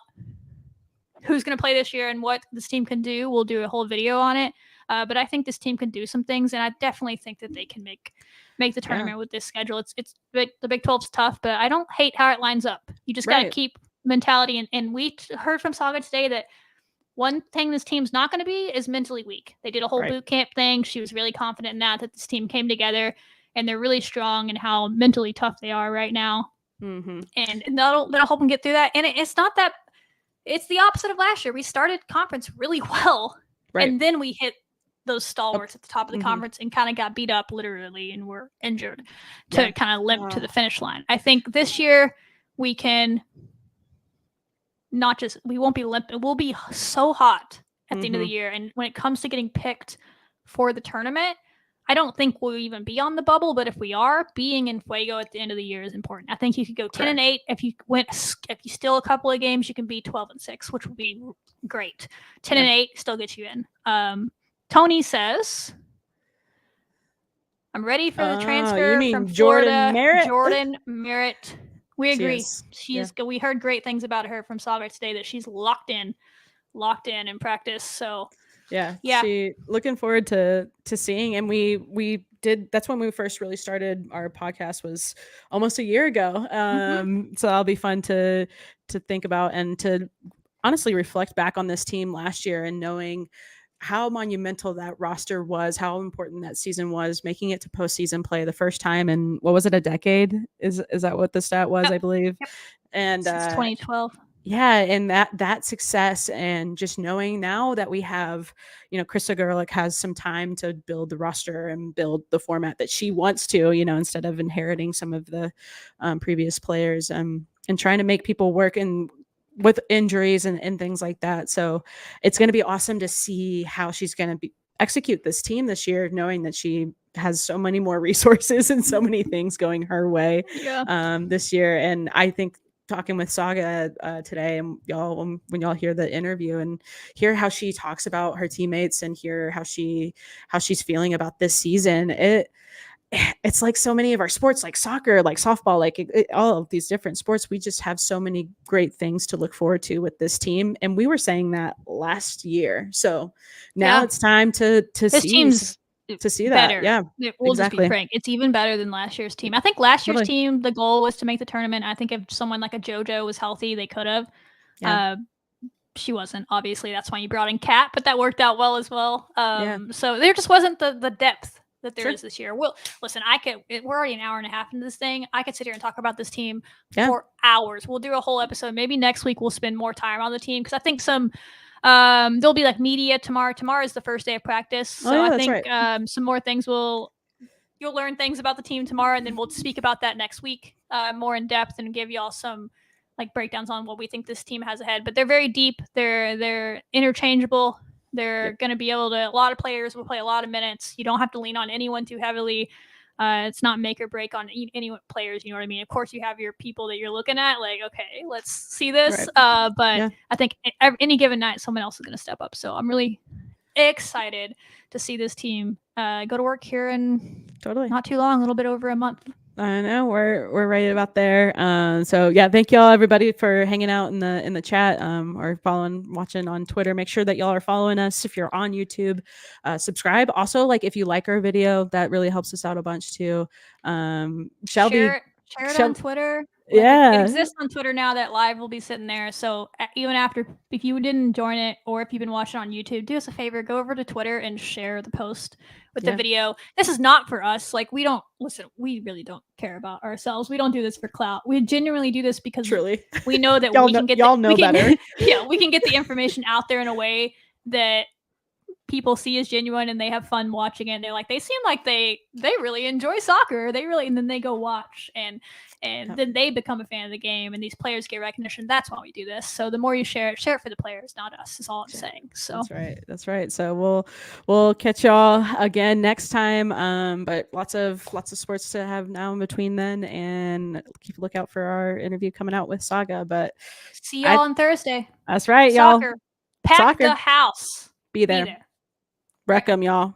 who's going to play this year and what this team can do. We'll do a whole video on it. But I think this team can do some things, and I definitely think that they can make the tournament with this schedule. It's the Big 12's tough, but I don't hate how it lines up. You just got to keep mentality. And we heard from Saga today that one thing this team's not going to be is mentally weak. They did a whole boot camp thing. She was really confident in that this team came together, and they're really strong in how mentally tough they are right now. Mm-hmm. And that'll help them get through that. And it's not that. It's the opposite of last year. We started conference really well, and then we hit those stalwarts at the top of the conference and kind of got beat up literally and were injured to kind of limp to the finish line. I think this year we can we won't be limp. It will be so hot at the end of the year. And when it comes to getting picked for the tournament, I don't think we'll even be on the bubble, but if we are, being in Fuego at the end of the year is important. I think you could go 10-8. If you steal a couple of games, you can be 12-6, which would be great. 10-8 still gets you in. Tony says, I'm ready for the transfer from Florida. Jordan Merritt. We agree. We heard great things about her from Saga today, that she's locked in in practice. So yeah. She looking forward to seeing. And we did. That's when we first really started our podcast, was almost a year ago. So that'll be fun to think about and to honestly reflect back on this team last year and knowing how monumental that roster was, how important that season was, making it to postseason play the first time in, what was it, a decade? Is that what the stat was? I believe. And since 2012. Yeah, and that success, and just knowing now that we have, Krista Gerlich has some time to build the roster and build the format that she wants to, instead of inheriting some of the previous players, and trying to make people work and with injuries and things like that. So it's going to be awesome to see how she's going to execute this team this year, knowing that she has so many more resources and so many things going her way this year. And I think talking with Saga today, and y'all, when y'all hear the interview and hear how she talks about her teammates and hear how she's feeling about this season, it's like so many of our sports, like soccer, like softball, like all of these different sports, we just have so many great things to look forward to with this team. And we were saying that last year. So now it's time to see better. That. Yeah, we'll just be frank. It's even better than last year's team. I think last year's team, the goal was to make the tournament. I think if someone like a JoJo was healthy, they could have. Yeah. She wasn't, obviously. That's why you brought in Kat, but that worked out well as well. So there just wasn't the depth that there is this year. Well, listen, we're already an hour and a half into this thing. I could sit here and talk about this team for hours. We'll do a whole episode. Maybe next week we'll spend more time on the team, because I think there'll be like media tomorrow. Tomorrow is the first day of practice. So I think some more things you'll learn things about the team tomorrow, and then we'll speak about that next week more in depth and give y'all some like breakdowns on what we think this team has ahead. But they're very deep. They're interchangeable. They're going to be able to, a lot of players will play a lot of minutes. You don't have to lean on anyone too heavily. It's not make or break on any players. You know what I mean? Of course, you have your people that you're looking at, like, okay, let's see this. But I think any given night, someone else is going to step up. So I'm really excited to see this team go to work here in not too long, a little bit over a month. I know we're right about there. So yeah, thank y'all everybody for hanging out in the chat, or watching on Twitter. Make sure that y'all are following us. If you're on YouTube, subscribe. Also, like, if you like our video, that really helps us out a bunch too. Share it on Twitter. It exists on Twitter now. That live will be sitting there. So even after, if you didn't join it, or if you've been watching on YouTube, do us a favor, go over to Twitter and share the post with the video. This is not for us. Like, we really don't care about ourselves. We don't do this for clout. We genuinely do this because we know that we can get the information out there in a way that people see as genuine and they have fun watching it. And they're like, they seem like they really enjoy soccer. And then they go watch and then they become a fan of the game and these players get recognition. That's why we do this. So the more you share it for the players, not us, is all I'm saying. So That's right. So we'll catch y'all again next time. But lots of sports to have now in between then, and keep a lookout for our interview coming out with Saga. But see y'all on Thursday. That's right, Soccer. y'all. Pack Soccer. the house. Be there. Wreck 'em, y'all.